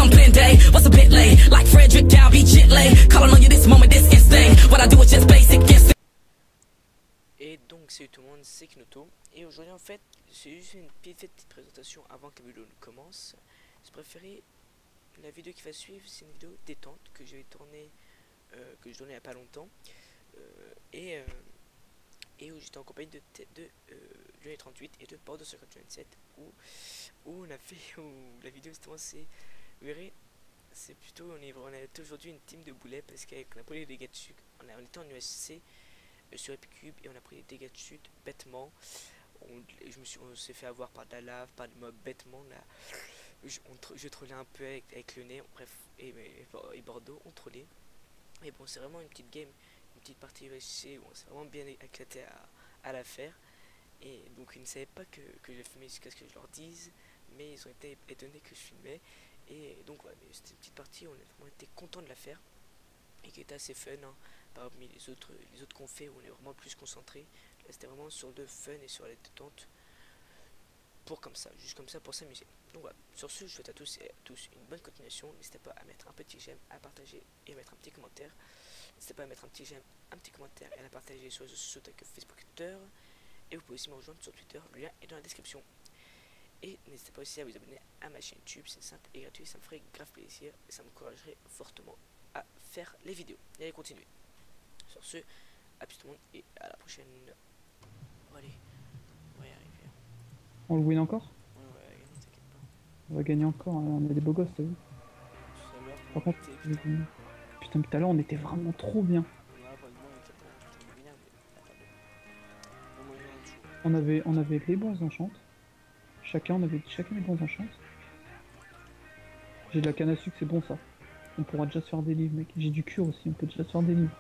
on clean day. What's a bit late? Like Frederick Dow, be jet late. Calling on you this moment, this instinct. What I do is just basic instinct. Et donc salut tout le monde, c'est Knoto. Et aujourd'hui en fait, c'est juste une petite présentation avant que la vidéo ne commence. Je préférais la vidéo qui va suivre, c'est une vidéo détente que je vais tourner, que je tournais il n'y a pas longtemps. Et où j'étais en compagnie de Lionel 38 et de Bordeaux 527 où on a fait, où la vidéo justement c'est, vous verrez, c'est plutôt, on est aujourd'hui une team de boulets parce qu'on a pris les dégâts de chute, on était en USC sur Epicube et on a pris les dégâts de chute bêtement. On s'est fait avoir par de la lave, par des mobs bêtement là. Je trollais un peu avec le nez, bref, et Bordeaux on trollait. Mais bon, c'est vraiment une petite game, une petite partie USC où on s'est vraiment bien éclaté à la faire. Et donc ils ne savaient pas que je filmais jusqu'à ce que je leur dise, mais ils ont été étonnés que je filmais. Et donc voilà, c'était une petite partie où on a vraiment été content de la faire et qui était assez fun, hein, parmi les autres qu'on fait où on est vraiment plus concentré. Là c'était vraiment sur le fun et sur la détente, pour comme ça, juste comme ça, pour s'amuser. Donc voilà, sur ce je souhaite à tous et à tous une bonne continuation. N'hésitez pas à mettre un petit j'aime, à partager et à mettre un petit commentaire. N'hésitez pas à mettre un petit j'aime, un petit commentaire et à la partager sur les réseaux sociaux tels que Facebook et Twitter. Et vous pouvez aussi me rejoindre sur Twitter, le lien est dans la description. Et n'hésitez pas aussi à vous abonner à ma chaîne YouTube, c'est simple et gratuit, ça me ferait grave plaisir et ça m'encouragerait fortement à faire les vidéos et à continuer. Sur ce, à plus tout le monde et à la prochaine. Bon, allez, on va y arriver. On le win encore? Ouais, on va gagner, t'inquiète pas. On va gagner encore, on est des beaux gosses, t'as vu? Par contre, putain, tout à l'heure on était vraiment trop bien. On avait les bons enchantes. On avait chacun les bons enchantes. J'ai de la canne à sucre, c'est bon ça. On pourra déjà se faire des livres, mec. J'ai du cure aussi, on peut déjà se faire des livres.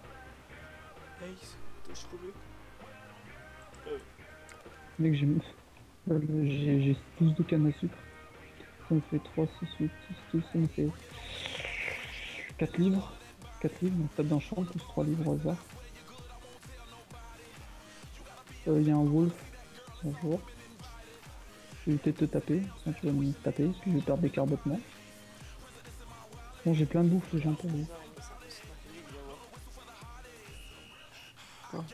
Nice, je trouve. Mec, j'ai 12 de canne à sucre. Ça me fait 3, 6, 8, 10, 12, ça me fait 4 livres. 4 livres, donc tape d'enchant, plus 3 livres au hasard. Il y a un wolf. Bonjour. Je vais éviter de te taper, sinon tu vas me taper, puis je vais perdre des carbotements. Bon, j'ai plein de bouffe, les gens, pour vous. Quoi?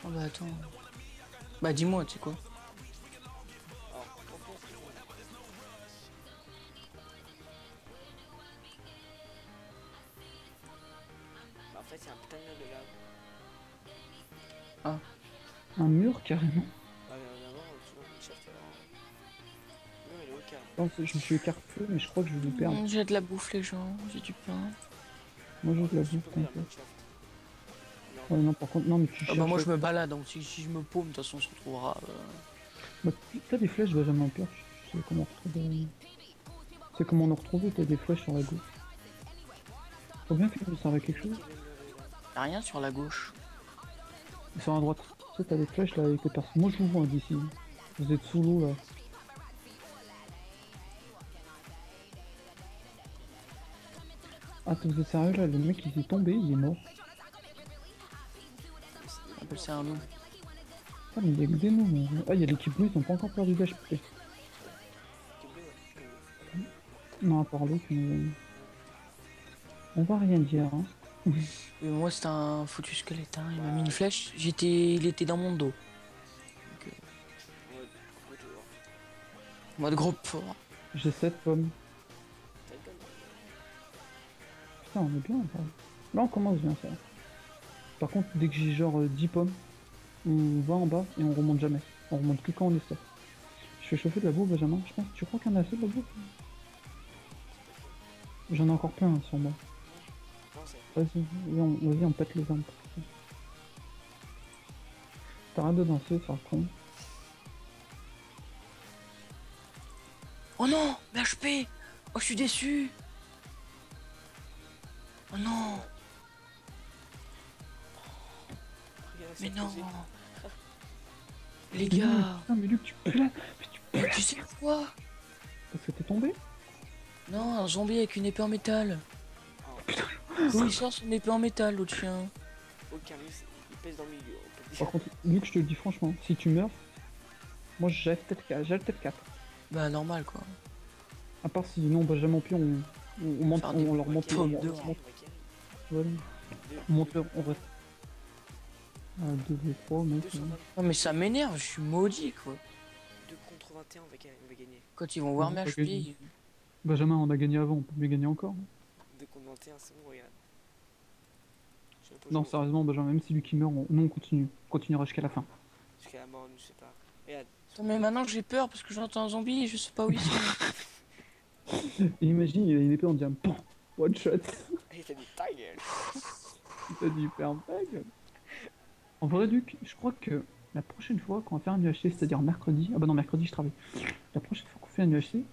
Oh bah attends. Bah dis-moi, tu sais quoi? En fait, c'est un putain de mur de lave. Ah. Un mur, carrément. Ah, mais d'abord, tu vois, le chef, le mur il est au carré. Non, je me suis écarté, mais je crois que je vais le perdre. J'ai de la bouffe, les gens, j'ai du pain. Moi, j'ai de la bouffe, t'inquiète. Ouais, non, par contre, non, mais tu Ah bah moi je me balade, donc si je me paume, de toute façon on se retrouvera. Bah, t'as des flèches, Benjamin Pire, je sais comment retrouver. C'est comment en retrouver, t'as des flèches sur la gauche. Faut bien que ça serve à quelque chose. Y'a rien sur la gauche. Sur la droite, tu sais, t'as des flèches là avec les personnes. Moi je vous vois d'ici. Vous êtes sous l'eau là. Ah, vous êtes sérieux là? Le mec il est tombé, il est mort. C'est un loup. Ah, mais il y a que des noms. Mais... Ah, il y a l'équipe bleue, ils ont pas encore perdu d'HP. Non, à part l'autre, mais... On va rien dire, hein. Moi c'était un foutu squelette, hein. Il m'a mis une flèche, il était dans mon dos. Donc, mode groupe fort. J'ai 7 pommes. Putain, on est bien, là. Là on commence bien ça. Par contre, dès que j'ai genre 10 pommes, on va en bas et on remonte jamais. On remonte que quand on est stop. Je fais chauffer de la bouffe, Benjamin. Je pense, tu crois qu'il y en a assez de la bouffe? J'en ai encore plein hein, sur moi. Vas-y, on pète les armes. T'arrêtes de danser, ça con. Oh non, HP. Oh, je suis déçu. Oh non. Mais non. Les gars. Putain, mais Luc, tu peux là. Mais tu sais quoi? Parce que t'es tombé? Non, un zombie avec une épée en métal. Oui, il sort son épée en métal, l'autre chien. Aucun risque, il pèse dans le milieu. Par contre, Luc, je te le dis franchement, si tu meurs, moi j'ai peut-être 4. Bah, normal quoi. À part si non, Benjamin Pion, on monte, Faire des on leur monte, pommes on, de on, rang. voilà. On monte leur, on reste. 2 v 3, mec. 220, Non mais ça m'énerve, je suis maudit quoi. 2 contre 21, on va gagner. Quand ils vont voir Non, mes pas HP, gagné. Benjamin, on a gagné avant, on peut mieux gagner encore. 2 contre 21, c'est bon, regarde. Je sais pas, Non, je- sérieusement, Benjamin, même si lui qui meurt, nous on continue. On continuera jusqu'à la fin. Jusqu'à la mort, je sais pas. Regarde. Attends, mais maintenant j'ai peur parce que j'entends un zombie et je sais pas où ils sont. Et imagine, il a une épée, on dit un pan, one shot. Et t'as dit ta gueule. Il t'a dit ferme ta gueule. En vrai, Duc, je crois que la prochaine fois qu'on va faire un UHC, c'est-à-dire mercredi, ah bah non, mercredi je travaille. La prochaine fois qu'on fait un UHC,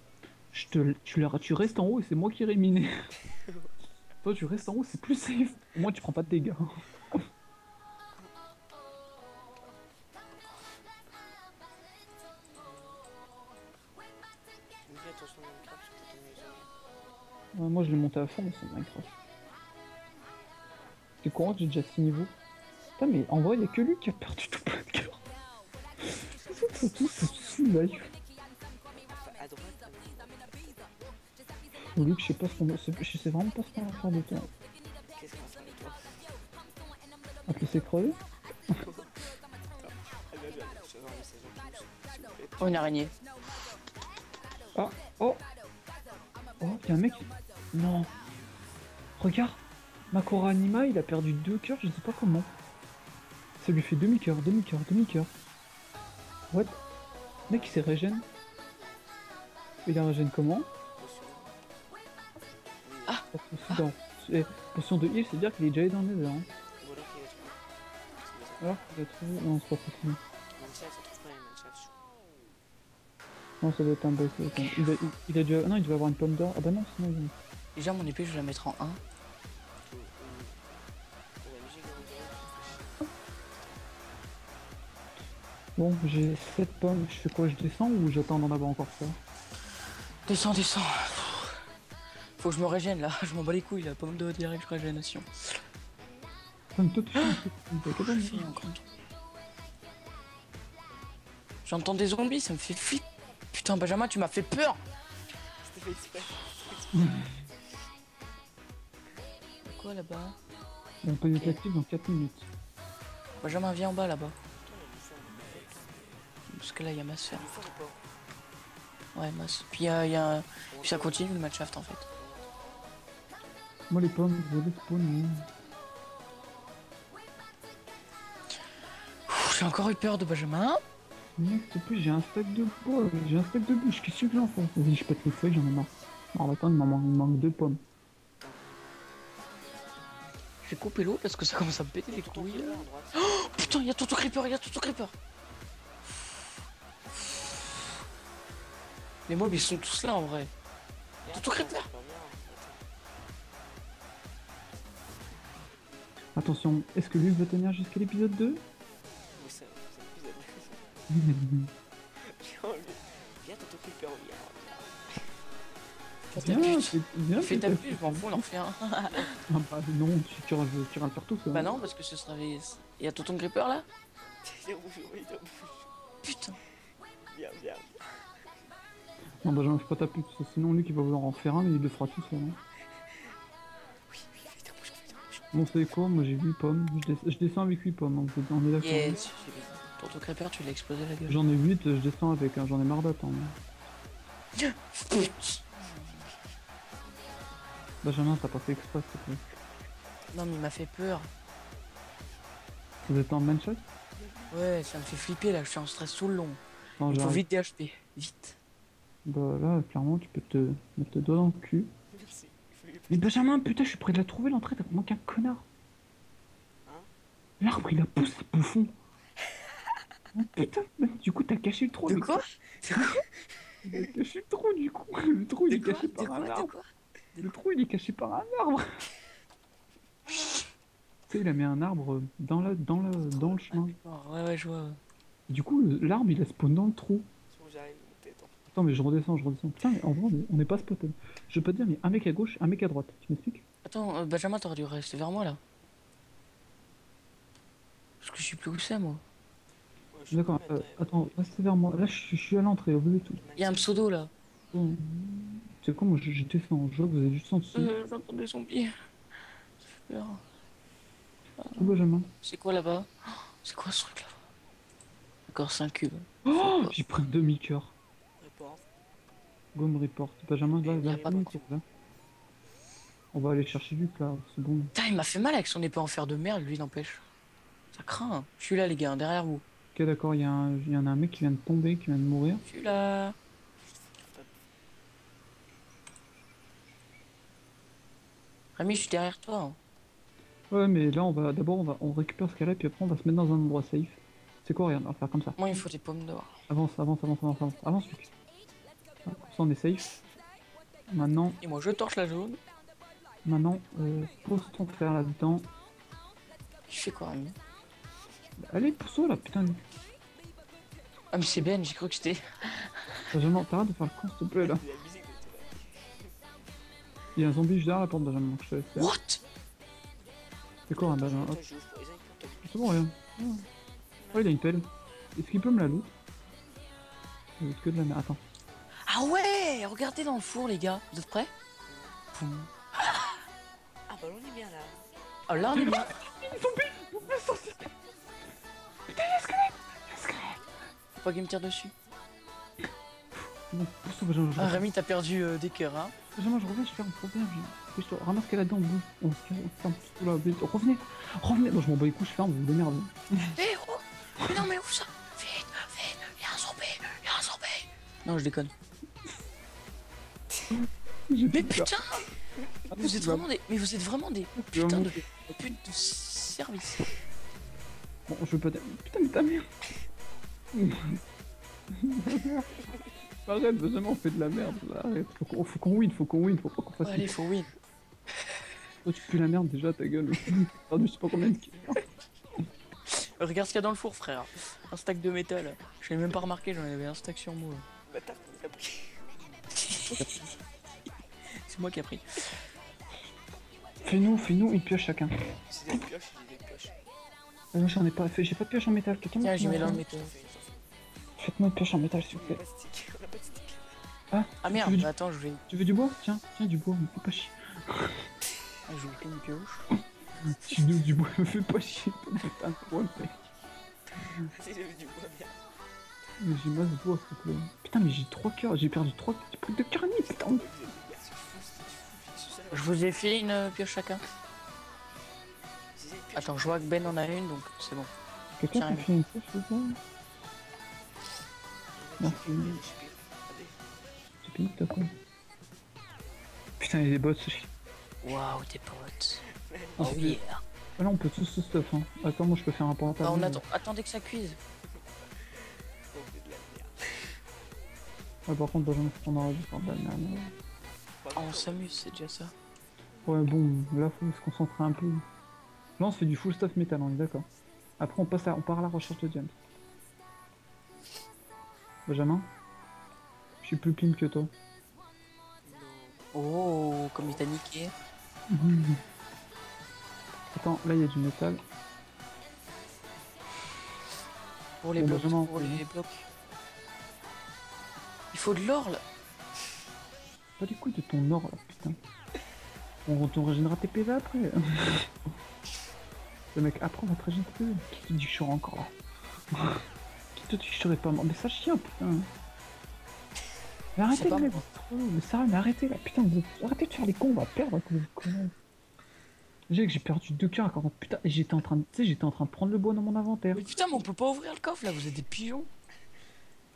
tu restes en haut et c'est moi qui irai miner. Toi, tu restes en haut, c'est plus safe. Au moins, tu prends pas de dégâts. Mais fais attention à Minecraft, parce que t'as tombé les zombies. Moi, je l'ai monté à fond, c'est Minecraft. T'es courant que j'ai déjà 6 niveaux. Putain, mais en vrai, y'a que lui qui a perdu tout plein de cœur. C'est tout, c'est sous-life. Enfin, à droite, Luc, je sais pas ce qu'on je sais vraiment pas ce qu'on va faire de toi. qu'est-ce qu'on va faire de toi? On te laisser crever? Ah, bien, bien, je vais avoir un message en plus, s'il vous plaît. Oh, une araignée. Ah, oh! Oh, y'a un mec. Non! Regarde! Makora Anima, il a perdu 2 cœurs, je sais pas comment. Ça lui fait demi-cœur, demi-cœur, demi-cœur. What? Le mec, il s'est régène. Il a régène comment? Ah. Potion de heal, c'est-à-dire qu'il est déjà allé dans le nether. Hein. Ou alors qu'il a trouvé. C'est bizarre. Alors qu'il a trouvé. Non, c'est pas possible. Minecraft, ça trouve pas les Minecraft. Non, ça doit être un bug. Il a déjà. Non, il devait avoir une pomme d'or. Ah bah non, sinon il. Déjà mon épée je vais la mettre en 1. Bon, j'ai 7 pommes. Je fais quoi? Je descends ou j'attends d'en avoir encore ça? Descends, descends. Faut que je me régène là, je m'en bats les couilles la pomme de direct régénération. Comme toi, tu fais un peu. Fille, encore. J'entends des zombies, ça me fait flip. Putain Benjamin tu m'as fait peur. C'était fait exprès. Quoi là-bas? On peut être actif dans 4 minutes. Benjamin viens en bas là-bas. Parce que là il y a ma soeur. Ouais masse. Puis puis ça continue le matchcraft en fait. Moi, les pommes, je vais les spawner. J'ai encore eu peur de Benjamin. Mec, s'il te plaît, j'ai un stack de pommes. J'ai un stack de bouche. Qu'est-ce que j'en fais? Vas-y, je pète les feuilles, j'en ai marre. Alors attends, il me manque 2 pommes. J'ai coupé l'eau parce que ça commence à me péter les couilles. Oh putain, il y a Tonton Creeper, il y a Tonton Creeper. Les mobs ils sont tous là en vrai. Tonton Creeper. Attention, est-ce que Luc va tenir jusqu'à l'épisode 2? Oui, c'est épisode. Viens, Tonton Creeper, viens. Viens, Fais ta pub, je m'en fous, on en fait un. Ah bah non, tu vas le faire tout ça. Bah non, parce que ce sera. Il y a Tonton Creeper là. Il est rouge, il est rouge. Putain. Viens, viens. Non bah j'en fais pas ta pub, parce que sinon Luc il va vouloir en faire un, mais il le fera tout seul. Hein. Oui, fais ta bouche, fais ta bouche. Bon, c'est quoi? Moi j'ai 8 pommes. Je descends avec 8 pommes, donc on est d'accord. Yes. Tonton Creeper, tu l'as explosé la gueule. J'en ai 8, je descends avec, hein. J'en ai marre d'attendre. Benjamin, t'as pas fait exprès, s'il te plaît. Non mais il m'a fait peur. Vous êtes en manshot? Ouais, ça me fait flipper là, je suis en stress tout le long. Non, Il faut j'arrive. vite des HP, vite. Bah là, clairement, tu peux te mettre le doigt dans le cul. Merci. Il faut lui Mais Benjamin, putain, je suis près de la trouver l'entrée, t'as manqué un connard. Hein? L'arbre il a poussé, bouffon. Oh, putain, mais du coup t'as caché le trou. De mais- quoi? Il a caché le trou du coup. Le trou il est caché De par un quoi? De arbre. quoi? Le trou il est caché par un arbre. Tu sais, il a mis un arbre dans le chemin. Ouais, ouais, je vois. Du coup, l'arbre il a spawn dans le trou. C'est bon, j'arrive, mon tête. Attends, mais je redescends. Putain, mais en vrai, on n'est pas spoté. Je peux te dire, mais un mec à gauche, un mec à droite. Tu m'expliques? Attends, Benjamin, t'aurais dû rester vers moi là. Parce que je suis plus où c'est moi. Ouais, je D'accord, peux mettre, attends, restez vers moi. Là, je suis à l'entrée, au bout et tout. Il y a un pseudo là. Bon. C'est quoi, moi j'étais fait en jeu, vous avez juste en dessous. J'entends des zombies. Ça fait peur. Où Benjamin? C'est quoi là-bas? C'est quoi ce truc là? Encore 5 cubes. Oh, j'ai pris un demi-cœur. Report. Gomme report. Benjamin, là, Y a là, pas là, beaucoup. là. On va aller chercher du plat, c'est bon. Putain, il m'a fait mal avec son épée en fer de merde, lui, n'empêche. Ça craint. Je suis là, les gars, derrière vous. Ok, d'accord, il y en a un mec qui vient de tomber, qui vient de mourir. Je suis là. Rémi, je suis derrière toi. Hein. Ouais, mais là, on récupère ce qu'elle a, puis après, on va se mettre dans un endroit safe. C'est quoi, regarde, on va faire comme ça. Moi, il me faut des pommes d'or. Avance, avance, Luc. Comme ça, on est safe. Maintenant, Et moi, je torche la jaune. pose ton fer là-dedans. Je fais quoi, Rémi? Allez, pousse-toi là, putain. Ah, mais c'est Ben, j'ai cru que c'était. Benjamin, t'arrêtes de faire le con, s'il te plaît, là. La musique de Il y a un zombie juste derrière la porte, Benjamin, que je te laisse faire. What? C'est quoi, un Benjamin? Hop, Toi, j'ouvre pour les uns pour toi. c'est bon, rien. Oh, il a une pelle. Est-ce qu'il peut me la loot? Il y a que de la merde. Attends. Ah ouais! Regardez dans le four, les gars. Vous êtes prêts? Poum. Ah bah on est bien là. Oh là, on est bien. Faut pas qu'il me tire dessus. C'est bon, pousse-toi, Benjamin. Ah, Rémi, t'as perdu des cœurs, hein? Benjamin, je reviens, je fais un problème. Pousse-toi, ramasse ce qu'elle a dedans, bouge. On se ferme tout là. Vite. Revenez. Bon, je m'en bats les couilles, je ferme, vous démerdez. Eh oh! Mais non, mais où ça? Vite, vite! Y'a un zombie! Y'a un zombie! Non, je déconne. J'ai Mais plus peur. putain! Vous êtes vraiment des. Mais vous êtes vraiment des putains de putes de service. Bon, je veux pas. Putain, mais ta mère. Arrête, Benjamin, on fait de la merde là. Arrête. Faut qu'on win, faut pas qu'on fasse. Allez, faut win. Toi, tu pues la merde déjà, ta gueule. J'ai perdu je sais pas combien de kills. Regarde ce qu'il y a dans le four, frère. Un stack de métal. Je l'ai même pas remarqué, j'en avais un stack sur moi. Bâtard, il a pris. C'est moi qui ai pris. Fais-nous une pioche chacun. C'est des pioches, j'ai des pioches. J'en ai pas fait, j'ai pas de pioche en métal. Quelqu'un Tiens, m'a j'y mets là fait le métal. Faites-moi une pioche en métal, s'il vous On a plaît. pas de stick, on a pas de stick. Ah, Ah tu merde, veux du- bah attends, je vais. Tu veux du bois? Tiens, du bois, me fais pas chier. Ah, je vais une pioche. Tu veux du bois, me fais pas chier. Putain, de bois, mec. Si j'avais du bois bien. Mais j'ai masse de bois, s'il te plaît. Putain, mais j'ai 3 cœurs, j'ai perdu 3 trucs de carnet, putain. Vous êtes bien, c'est fou, c'est fou. Je vous ai fait une pioche chacun. Si c'est une pioche. Attends, je vois que Ben en a une, donc c'est bon. Quelqu'un Tiens, peut faire une pioche, s'il vous plaît? Merci. Regardez. C'est fini, t'as quoi? Putain, il y a des bots. Waouh, des potes. Oh, Oh yeah. Ah là, on peut tous ce stuff, hein. Attends, moi je peux faire un portable. Bah, on attend. Attendez que ça cuise. On fait de la merde. Ah, par contre, Benjamin, on aurait dû faire de la merde. Oh, on s'amuse, c'est déjà ça. Ouais, bon, là, faut se concentrer un peu. Là, on se fait du full stuff métal, on est d'accord. Après, on part à la recherche de diamants. Benjamin, je suis plus pimp que toi. Oh, comme il t'a niqué. Attends, là, il y a du métal. Pour les Bon, blocs. Benjamin, Pour c'est les blocs. Il faut de l'or là. Pas du coup de ton or, là, putain. On régénérera tes PV après. Le mec, après, on va te régénérer tes PV. Qui te dit que je serai encore là? Qui te dit que je serai pas mort? Mais ça chien, putain. Mais arrêtez, C'est pas les mecs, moi. c'est trop long. Mais sérieux, mais arrêtez là, putain, arrêtez de faire les cons, on va perdre avec vous connards. J'ai perdu 2 cœurs quand putain, et j'étais en train de, tu sais, j'étais en train de prendre le bois dans mon inventaire. Mais putain, mais on peut pas ouvrir le coffre là, vous êtes des pigeons.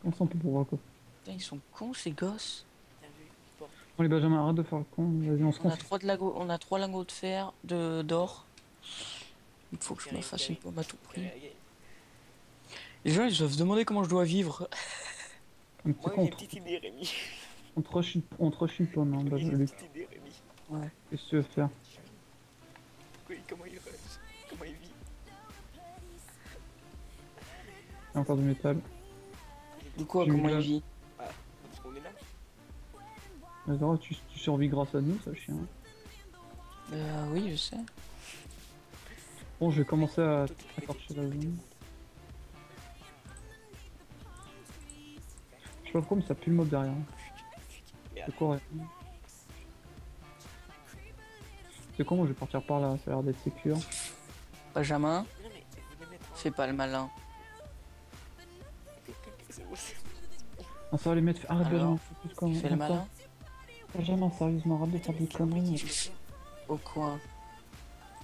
On s'en peut pour voir quoi. Putain, ils sont cons ces gosses. Bien vu, porte. Bon les Benjamin, arrête de faire le con, vas-y, on se On a concentre. on a 3 lingots de fer, d'or. Il faut que je me fasse une pomme à tout prix. Les gens ils doivent se demander comment je dois vivre. Un petit Moi con, j'ai une petite idée, Rémi. on te rush une pomme, hein, J'ai une Luc. petite idée, Rémi. Ouais. Qu'est-ce que tu veux faire? Comment il rush? Comment il vit? Il y a encore du métal. Du coup, J'ai eu comment la- il vit? Parce qu'on est là. D'accord, tu survis grâce à nous, ça chien. Oui, je sais. Bon, je vais commencer à torcher la zone. Je sais pas pourquoi, mais ça pue le mob derrière. Merde. C'est quoi, ouais. C'est quoi, moi je vais partir par là, ça a l'air d'être sécure. Benjamin, Non, mais vous les mettre en... fais pas le malin. C'est bon, c'est Ah, ça va les mettre. Arrête Alors, Benjamin, fais plus comme. Fais le malin. Benjamin, sérieusement, arrête de faire des conneries. Au coin.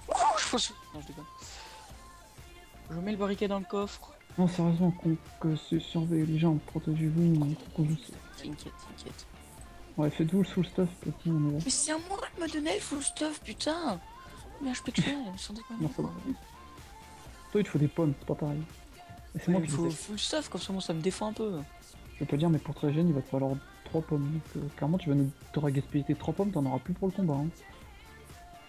Oh, non, je déconne. Je mets le briquet dans le coffre. Non, sérieusement, que surveillez les gens, protégez-vous. T'inquiète, t'inquiète. Ouais, faites-vous le full stuff, petit, on est là. Mais c'est à moi de me donner le full stuff, putain. Mais je peux te faire, sans déconner. Non, ça va. Toi, il te faut des pommes, c'est pas pareil. Et c'est moi Il qui faut sais. full stuff, comme ça, moi, ça me défend un peu. Je peux pas dire, mais pour te régénérer, il va te falloir 3 pommes. Donc, clairement, t'auras gaspillé tes 3 pommes, t'en auras plus pour le combat. Hein.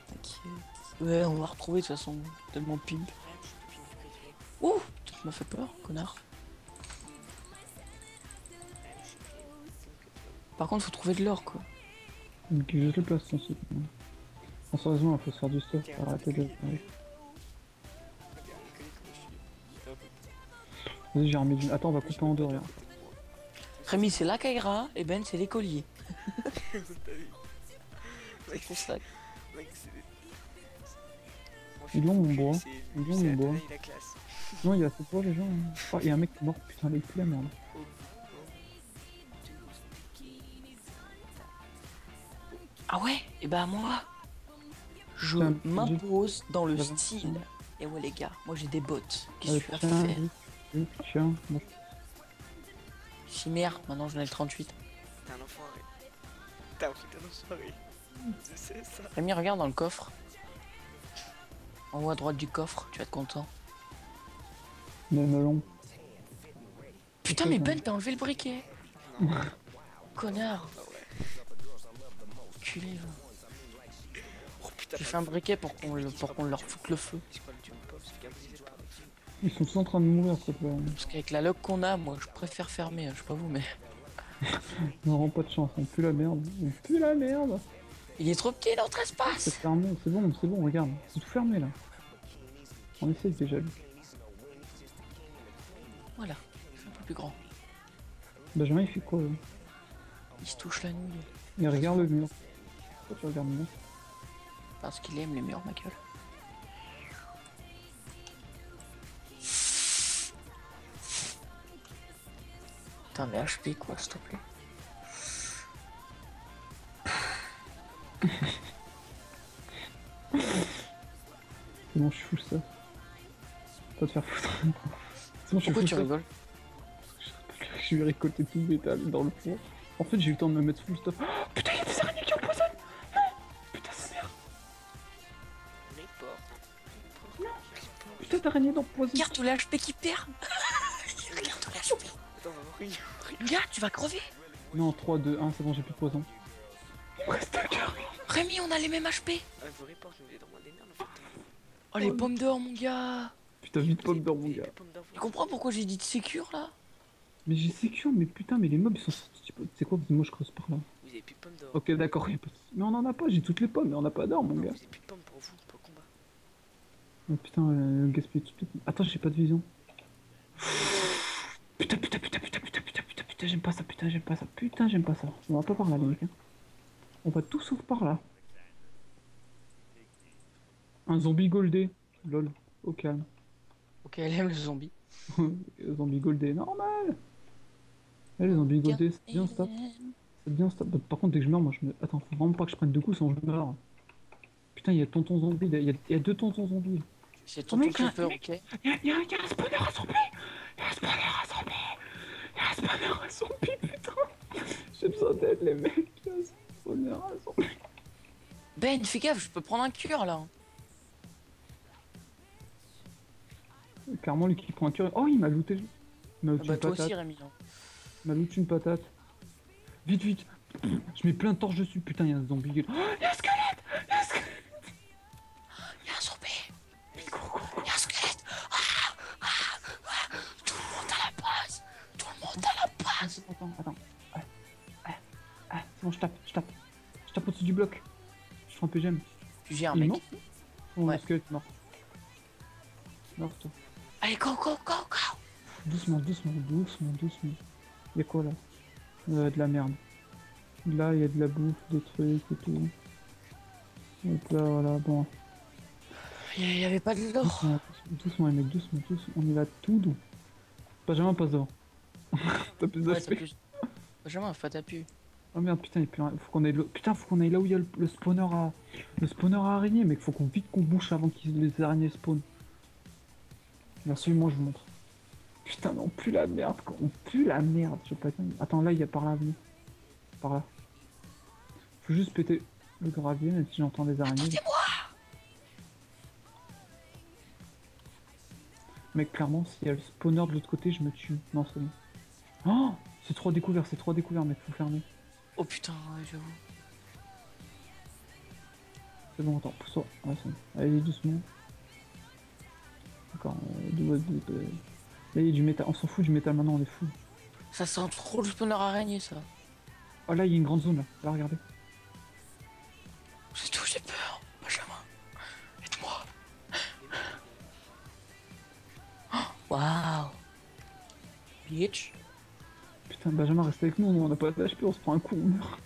T'inquiète. Ouais, on va retrouver de toute façon, tellement pimp. Ouh, tu m'as fait peur, connard. Par contre, faut trouver de l'or, quoi. Donc, juste le place, ton site. Non, sérieusement, il faut se faire du stuff, arrêtez de. Ouais. Vas-y, j'ai remis du. Attends, on va couper en deux, regarde. Rémi, c'est la Kaira, et Ben, c'est l'écolier. C'est ça. Ils l'ont, mon bois. Ils l'ont, mon bois. La classe. Non, il y a assez pas les gens. Oh, il y a un mec qui est mort, putain, les flammes, merde. Ah ouais, et bah moi, je Putain, m'impose dans le Vas-y. style. Et ouais les gars, moi j'ai des bottes. Qu'est-ce que tu vas Tiens, faire? oui, tiens, moi, Chimère, maintenant j'en ai le 38. T'es un enfoiré. T'as un enfoiré. Tu sais ça. Rémi, regarde dans le coffre. En haut à droite du coffre, tu vas être content. le melon. Putain, mais Ben, t'as enlevé le briquet. Connard. Ah ouais. Culé, va. Oh putain. J'ai fait un briquet pour qu'on leur foute le feu. C'est quoi le Doom Pop? C'est gabrisé par des films. Ils sont tous en train de mourir, s'il te plaît. Parce qu'avec la lock qu'on a, moi je préfère fermer, je sais pas vous, mais. On n'aura pas de chance, on pue la merde. On pue la merde. Il est trop petit notre C'est espace. fermé, c'est bon, regarde. C'est tout fermé là. On essaye déjà. Voilà, c'est un peu plus grand. Benjamin il fait quoi là? Il se touche la nouille. Il regarde le mur. Pourquoi tu regardes le mur? Parce qu'il aime les murs, ma gueule. Putain, mais HP quoi, s'il te plaît. C'est bon, je suis fou ça. Pas te faire foutre. C'est bon, je suis Pourquoi fou tu ça. rigoles? Je vais récolter tout le métal dans le fond. En fait, j'ai eu le temps de me mettre full stuff. Oh, putain, il y a des araignées qui empoisonnent. Non. Putain, c'est merde. Report. Putain, d'araignées d'empoisonnement. Regarde tout l'HP qu'il perd. Regarde tout l'HP. Attends, rien. Regarde, tu vas crever. Non, 3, 2, 1, c'est bon, j'ai plus de poison. Il me reste un cœur. Rémi, on a les mêmes HP. Ah, vous report, je me vais dans des merdes en fait. Oh, les pommes d'or, mon gars. Putain, vite pomme d'or, mon gars. Tu comprends pourquoi j'ai dit de sécure là? Mais j'ai sécure, mais putain, mais les mobs ils sont sortis. C'est quoi? Moi je creuse par là. Vous avez plus de pommes d'or. Ok, d'accord, y'a pas de... Mais on en a pas, j'ai toutes les pommes, mais on a pas d'or, mon Non, gars. vous avez plus de pommes pour vous, pour le combat. Oh putain, gaspiller toutes les pommes. Attends, j'ai pas de vision. Putain, j'aime pas ça, putain, j'aime pas ça. On va pas par là, les mecs. Hein. On va tout sauf par là. Un zombie goldé. Lol, au calme. Ok, elle aime le zombie. Zombie goldé, normal. Eh, les zombies goldés, c'est bien stat. C'est bien stat. Bah, par contre, dès que je meurs, moi je me. Attends, faut vraiment pas que je prenne 2 coups sinon je meurs. Putain, il y a tonton zombie, il y a 2 tontons zombies. C'est ton mec, creeper, mec. ok? Il y a un spawner à zombie. Il y a un spawner à zombie, putain. J'ai besoin d'aide, les mecs. Il y a un spawner à zombie. Ben, fais gaffe, je peux prendre un cure là. Clairement, lui qui prend un cœur. Oh, il m'a looté. Il m'a Ah looté bah une toi patate. aussi, Rémi. Hein. Il m'a looté une patate. Vite, vite. Je mets plein de torches dessus. Putain, il y a un zombie. Oh, il y a un squelette. Il y a un squelette. Y'a un zombie. Vite, cours, cours, cours. Y'a un squelette. Tout le monde à la base. Tout le monde à la base. Attends. C'est bon, je tape. Je tape au-dessus du bloc. Je fais un PGM. Tu gères, Il est mec. mort? Oh, Ouais. le squelette est mort. Mort, toi. Allez, go. Doucement. Y'a quoi là? De la merde. Là, il y a de la bouffe, des trucs et tout. Donc là, voilà, bon. Il y avait pas de l'or. Doucement, les mecs, doucement. On y va tout doux. Benjamin passe devant. T'as plus Ouais, t'as d'HP. plus. Benjamin, faut t'appuyer. Oh merde, putain, faut qu'on aille putain, faut qu'on aille là où il y a le spawner à. Le spawner à araignées, mec, faut qu'on vite qu'on bouche avant que les araignées spawn. Merci, moi je vous montre. Putain, non, plus la merde, quoi. On pue la merde, je sais pas. Attends, là, il y a par là, venez. Par là. Faut juste péter le gravier, même si j'entends des araignées. Mec, clairement, s'il y a le spawner de l'autre côté, je me tue. Non, c'est bon. Oh, c'est trop découvert, mec, faut fermer. Oh putain, ouais, j'avoue. C'est bon, attends, pousse-toi. Ouais, c'est bon. Allez, doucement. D'accord, là, il y a du métal. On s'en fout du métal maintenant, on est fou. Ça sent trop le spawner araignée, ça. Oh, là, il y a une grande zone, là. Là, regardez. C'est tout, j'ai peur. Benjamin, aide-moi. Waouh. Bitch. Putain, Benjamin, reste avec nous, on n'a pas d'HP, on se prend un coup, on meurt.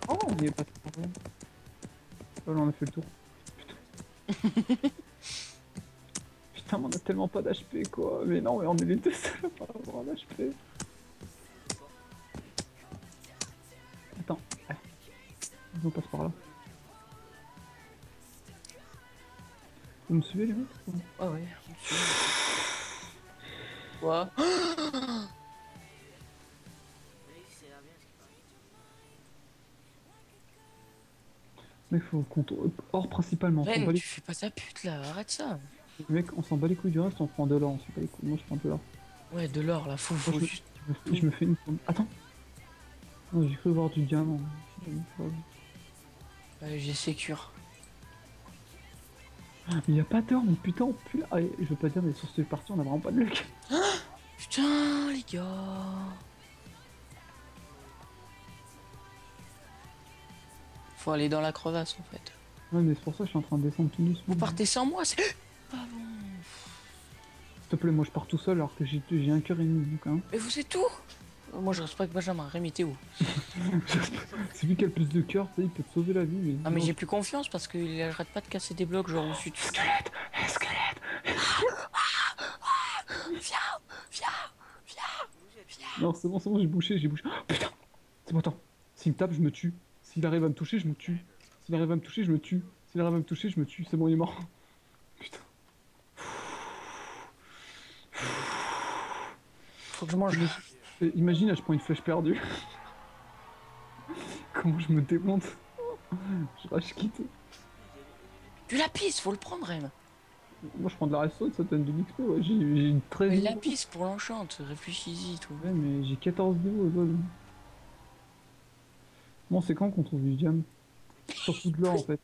Oh, il est pas de problème. Oh là, on a fait le tour. Putain. Putain, mais on a tellement pas d'HP, quoi. Mais non, mais on est les deux seuls à pas avoir d'HP. Attends. On passe par là. Vous me suivez, les mecs? Ah ouais. Quoi? Mec, faut qu'on or principalement. On s'en bat Ren, les... tu fais pas ta pute là, arrête ça. Mec, on s'en bat les couilles du reste, on prend de l'or, on s'en bat les couilles. Moi, je prends de l'or. Ouais, de l'or là, faut Moi, juste. je me fais une... Attends. Oh, j'ai cru voir du diamant. Ouais, j'ai sécure. Mais y'a pas d'or, mais putain, on pue là. Allez, je veux pas dire, mais sur cette partie, on a vraiment pas de luck. Putain, les gars. Faut aller dans la crevasse en fait. Ouais, mais c'est pour ça que je suis en train de descendre tout doucement. Vous partez sans moi, c'est pas bon. S'il te plaît, moi je pars tout seul alors que j'ai un cœur et demi, donc hein. Mais vous c'est tout. Moi je respecte Benjamin. Rémi, t'es où? C'est lui qui a le plus de cœur, tu sais, il peut te sauver la vie, mais... Ah mais j'ai plus confiance parce qu'il arrête pas de casser des blocs genre au-dessus de... Squelette. Viens. Non, c'est bon, j'ai bouché. Oh, putain. C'est bon, attends. S'il me tape, je me tue. S'il arrive à me toucher, je me tue. S'il arrive à me toucher, je me tue. S'il arrive à me toucher, je me tue. C'est bon, il est mort. Putain. Faut que je mange. Imagine, là, je prends une flèche perdue. Comment je me démonte. Je quitte. Du lapis, faut le prendre, Rem. Moi, je prends de la redstone, ça donne de l'XP, ouais. J'ai une 13 Mais le niveaux. lapis pour l'enchante, réfléchis-y, tout. Ouais, mais j'ai 14 niveaux, lol. Bon, c'est quand qu'on trouve du diamant? Surtout de l'or, en fait.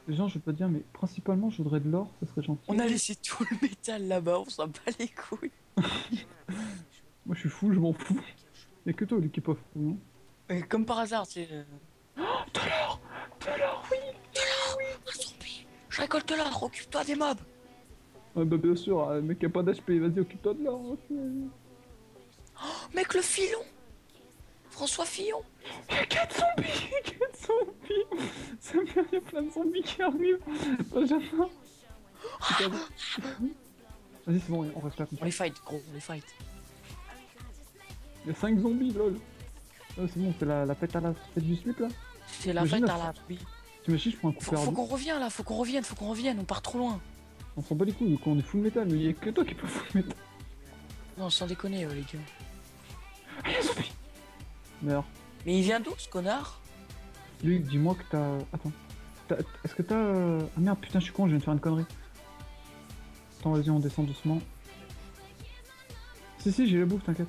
Les gens, je veux pas dire, mais principalement, je voudrais de l'or, ça serait gentil. On a laissé tout le métal là-bas, on s'en bat les couilles. Moi, je suis fou, je m'en fous. Y'a que toi, lui, qui est pas fou, non? Et comme par hasard, c'est... De l'or, oui. Un zombie. Je récolte l'or, occupe-toi des mobs. Ah bah bien sûr, le mec a pas d'HP, vas-y, occupe-toi de l'or. Mec, le filon. François Fillon. Y'a 4 zombies. Ça me fait rien, plein de zombies qui arrivent. Benjamin. Vas-y, c'est bon, on reste là comme ça. On les fight, gros, on les fight. Y'a 5 zombies, lol. Ah, c'est bon, c'est la fête à la fête du slip, là. C'est la Imagine fête à la- la... Oui. T'imagines, je prends un coup Faut perdu. qu'on revienne là, faut qu'on revienne, on part trop loin. On s'en bat les couilles, on est full métal, mais y'a que toi qui peux full métal. Non, sans déconner, les gars. Ah, y'a un zombie. Merde. Mais il vient d'où, ce connard? Luc, dis-moi que t'as... Attends. Est-ce que t'as... Ah merde, putain, je suis con, je viens de faire une connerie. Attends, vas-y, on descend doucement. Si, j'ai la bouffe, t'inquiète.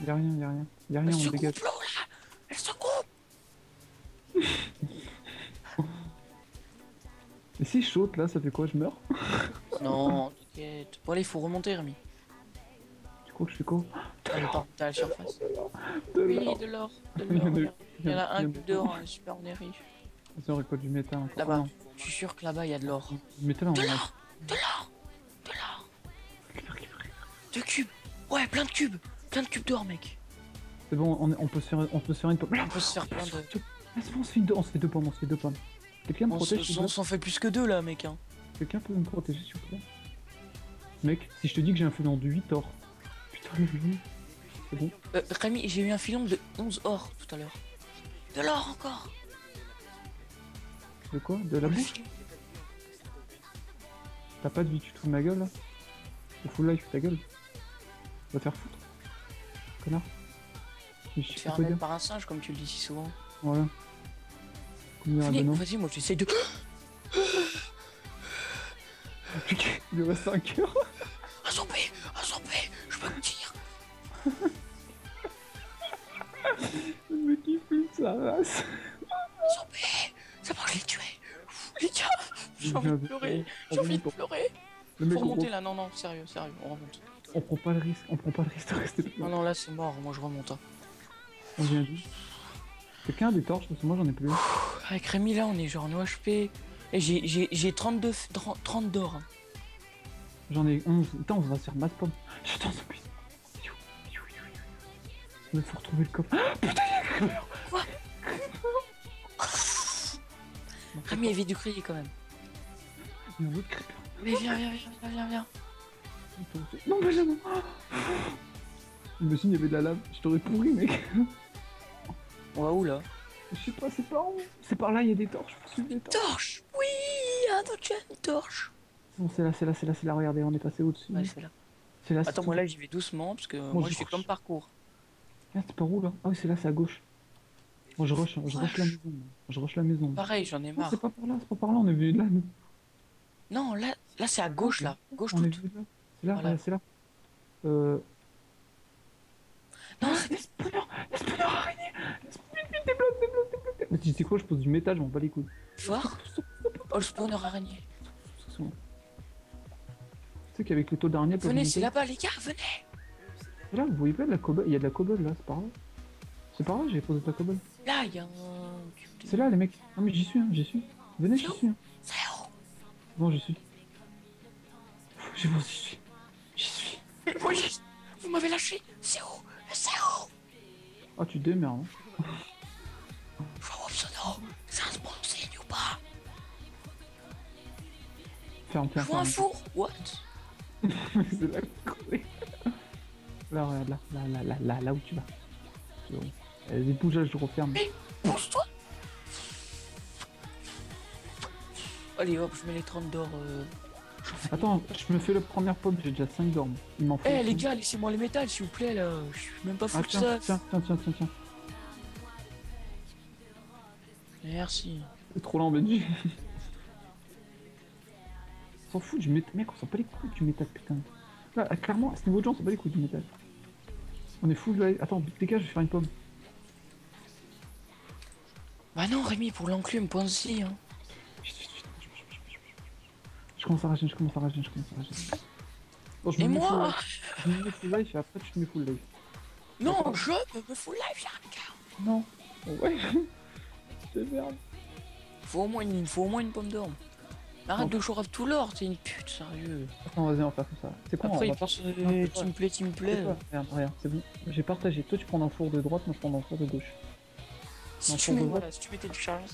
Y'a rien, Elle on se dégage. coupe, l'eau, là. Elle se coupe. Et si je saute, là, ça fait quoi, je meurs? Non, t'inquiète. Bon, allez, il faut remonter, Rémi. Tu crois que je fais quoi? Allez, part, t'as la surface. De Oui, l'or. de l'or. De Il y en a l'or. eu- Il y en a un il y en a- cube d'or, super, on est riche. Vas-y, on récolte du métal encore. Là-bas, Non, je suis sûr que là-bas, il y a de l'or. du métal, on De en a... l'or. De l'or. De l'or. 2 cubes. Ouais, plein de cubes. Plein de cubes d'or, mec. C'est bon, on peut se faire une... On peut se faire plein de... Ah, c'est bon, on se fait deux pommes, on se fait deux pommes. Quelqu'un me protège, s'il vous On plaît? s'en fait plus que deux là, mec. Hein. Quelqu'un peut me protéger, s'il vous plaît? Mec, si je te dis que j'ai un filon de 8 or. Putain, le filon. C'est bon? Rémi, j'ai eu un filon de 11 or tout à l'heure. De l'or encore. De quoi? De la Le bouffe? filon. T'as pas de vie, tu te fous de ma gueule là? Le full life, ta gueule. Va te faire foutre. Connard. Je Tu te sais fais pas quoi remettre dire. par un singe comme tu le dis si souvent. Voilà. Combien Venez, de non? vas-y, moi j'essaie de. Il lui reste 5 heures. Un zombie, je peux me dire. Le mec il fume sa race. Zombie, c'est bon, je l'ai tué. Les gars, j'ai envie de pleurer. J'ai envie de pleurer. Le mec, Faut remonter là, non, sérieux, on remonte. on prend pas le risque, de rester Non, là. non, là c'est mort, moi je remonte. Hein. On vient d'où? Quelqu'un a des torches parce que moi j'en ai plus. Avec Rémi là, on est genre en OHP. Et j'ai 30 d'or. Hein. J'en ai 11. Attends, on va se faire masse pomme. J'attends ce putain. Il faut retrouver le coffre. Ah, putain, il y a un creeper. Quoi? Rémi évite de crier quand même. Il y a un autre creeper. Mais viens. Non, Benjamin. Imagine, il y avait de la lave. Je t'aurais pourri, mec. On va où là? Je sais pas, c'est par où? C'est par là, il y a des torches. Faut suivre les torches. Torche. Oui, un autre une torche. Non, c'est là, regardez, on est passé au-dessus. Ouais, c'est là. C'est là. Attends, moi là j'y vais doucement parce que moi je fais comme parcours. Ah, c'est par où là? Ah oui, c'est là, c'est à gauche. Moi je rush la maison. Moi. Je rush la maison. Pareil, j'en ai Non, marre. c'est pas par là, on est venu de là, nous. Non, là c'est à gauche là. Gauche On est toute. venu de là. C'est là, Voilà. ouais, c'est là. Non, c'est Les spawners araignées. Vite, débloque. Mais tu sais quoi, je pose du métal, je m'en bats les couilles. fort. Oh, le spawner araignée. C'est bon. Tu sais qu'avec le taux d'araignée... Venez, c'est là-bas les gars, venez. Et là, vous voyez pas de la cobble? Il y a de la cobble là, c'est par là. C'est par là, j'ai posé de la cobble. Là, il y a un. C'est là les mecs. Non mais j'y suis. Venez, j'y suis. C'est où? Bon, j'y suis. J'ai bon, j'y suis. Mais oui, vous m'avez lâché. C'est où? Ah, tu te démerdes. Hein. Je vois pseudo. C'est un spawn signe ou pas? Ferme. Je vois un four. What? C'est là que là, regarde, là où tu vas. C'est bon. Les bougeages, je referme. Mais pousse-toi. Allez hop, je mets les 30 d'or. Attends, je me fais la première pomme, j'ai déjà 5 d'or. Il m'en faut. Eh les gars, laissez-moi les métals s'il vous plaît là. Je suis même pas Ah, fou de ça. tiens. Merci. C'est trop lent, Benji. On s'en fout du métal. Mec, on s'en bat les couilles du métal, putain. Là, clairement, à ce niveau de jeu, on s'en bat les couilles du métal. On est fou de la... Attends, dégage, je vais faire une pomme. Bah non Rémi, pour l'enclume, pense-y hein. Je commence à rager. Bon, Et moi? Je me mets full life et après tu te mets full life. Non, je me fous live, y'a un gars. Non. Ouais. C'est merde. Faut au moins une pomme d'or. Arrête de chourave tout l'or, t'es une pute, sérieux. Attends, vas-y, on va faire tout ça. C'est quoi? Après, on il va pense Non, team play. Regarde, c'est bon. J'ai partagé. Toi, tu prends dans le four de droite, moi je prends dans le four de gauche. Si Non, tu pour mets, de voilà, si tu mettais le charge.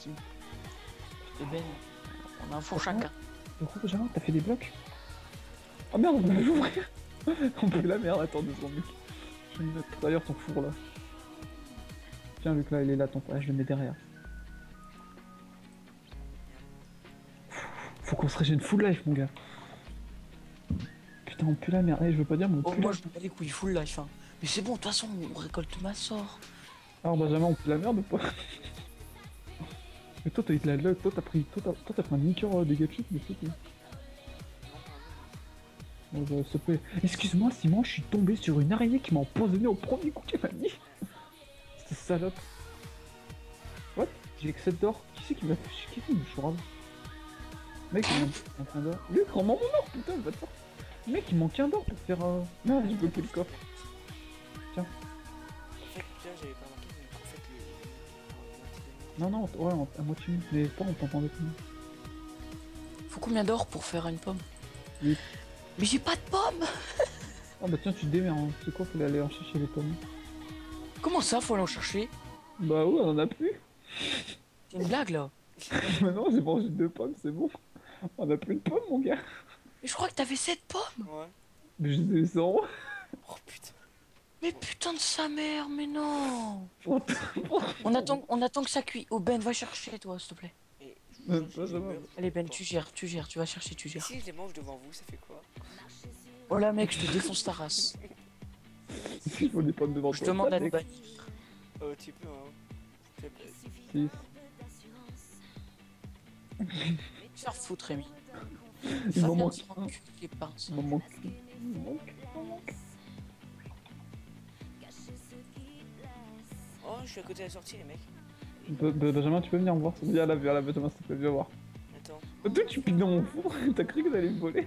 Je te baigne. On a un four chacun. Du coup, Benjamin, t'as fait des blocs? Ah merde, on peut l'ouvrir. On peut la merde, attends 2 secondes, mec. Je vais mettre tout à l'heure ton four là. Tiens, Luc, là, il est là, ton four. Je le mets derrière. Faut qu'on se régène full life, mon gars. Putain, on pue la merde. Eh, je veux pas dire, mais on Oh, pue moi la... je me bats les couilles full life. Hein. Mais c'est bon, de toute façon, on récolte ma sort. Alors, Benjamin, on pue la merde ou pas? Mais toi, t'as eu de la luck. Toi, t'as pris un niqueur des gadgets, mais c'est tout. Bon, s'il te plaît. Excuse-moi, Simon, je suis tombé sur une araignée qui m'a empoisonné au premier coup qu'elle m'a mis. C'était salope. What? J'ai que 7 d'or. Qui c'est qui m'a fait chier? Qui me chourave? Mec, il manque un d'or. Luc, rends-moi mon or, putain, va te faire. Mec, il manque un d'or pour faire Non, je veux plus le coffre. Tiens. J'avais pas remarqué, mais en fait, Non, ouais, à moitié, mais pas en t'entendant avec nous. Faut combien d'or pour faire une pomme? 8. Mais j'ai pas de pomme. Ah bah tiens, tu te démerdes, hein. C'est quoi, faut aller en chercher les pommes. Comment ça, faut aller en chercher? Bah ouais, on en a plus. C'est une blague là. Maintenant, j'ai mangé 2 pommes, c'est bon. On a plus de pommes, mon gars. Mais je crois que t'avais 7 pommes. Ouais. Mais je descends. Oh putain. Mais putain de sa mère, mais non. Pour- On attend que ça cuit. Oh Ben, va chercher toi, s'il te plaît. Et Pas ça va. Allez Ben, tu gères, tu vas chercher, tu gères. si je les mange devant vous, ça fait quoi? Oh là mec, je te défonce ta race. Il faut des pommes devant Je toi. demande à te mec. bannir. Tu peux, hein. S'il te plaît. 6. Faire foutre, Rémi. Il m'en Va manque bien te un. rendre les pinces. Il m'en manque. Il m'en manque. Oh, je suis à côté de la sortie, les mecs. Benjamin, tu peux venir me voir? Viens là, Benjamin, s'il te plaît, viens voir. Attends. Toi, tu piques dans mon four. T'as cru que t'allais me voler?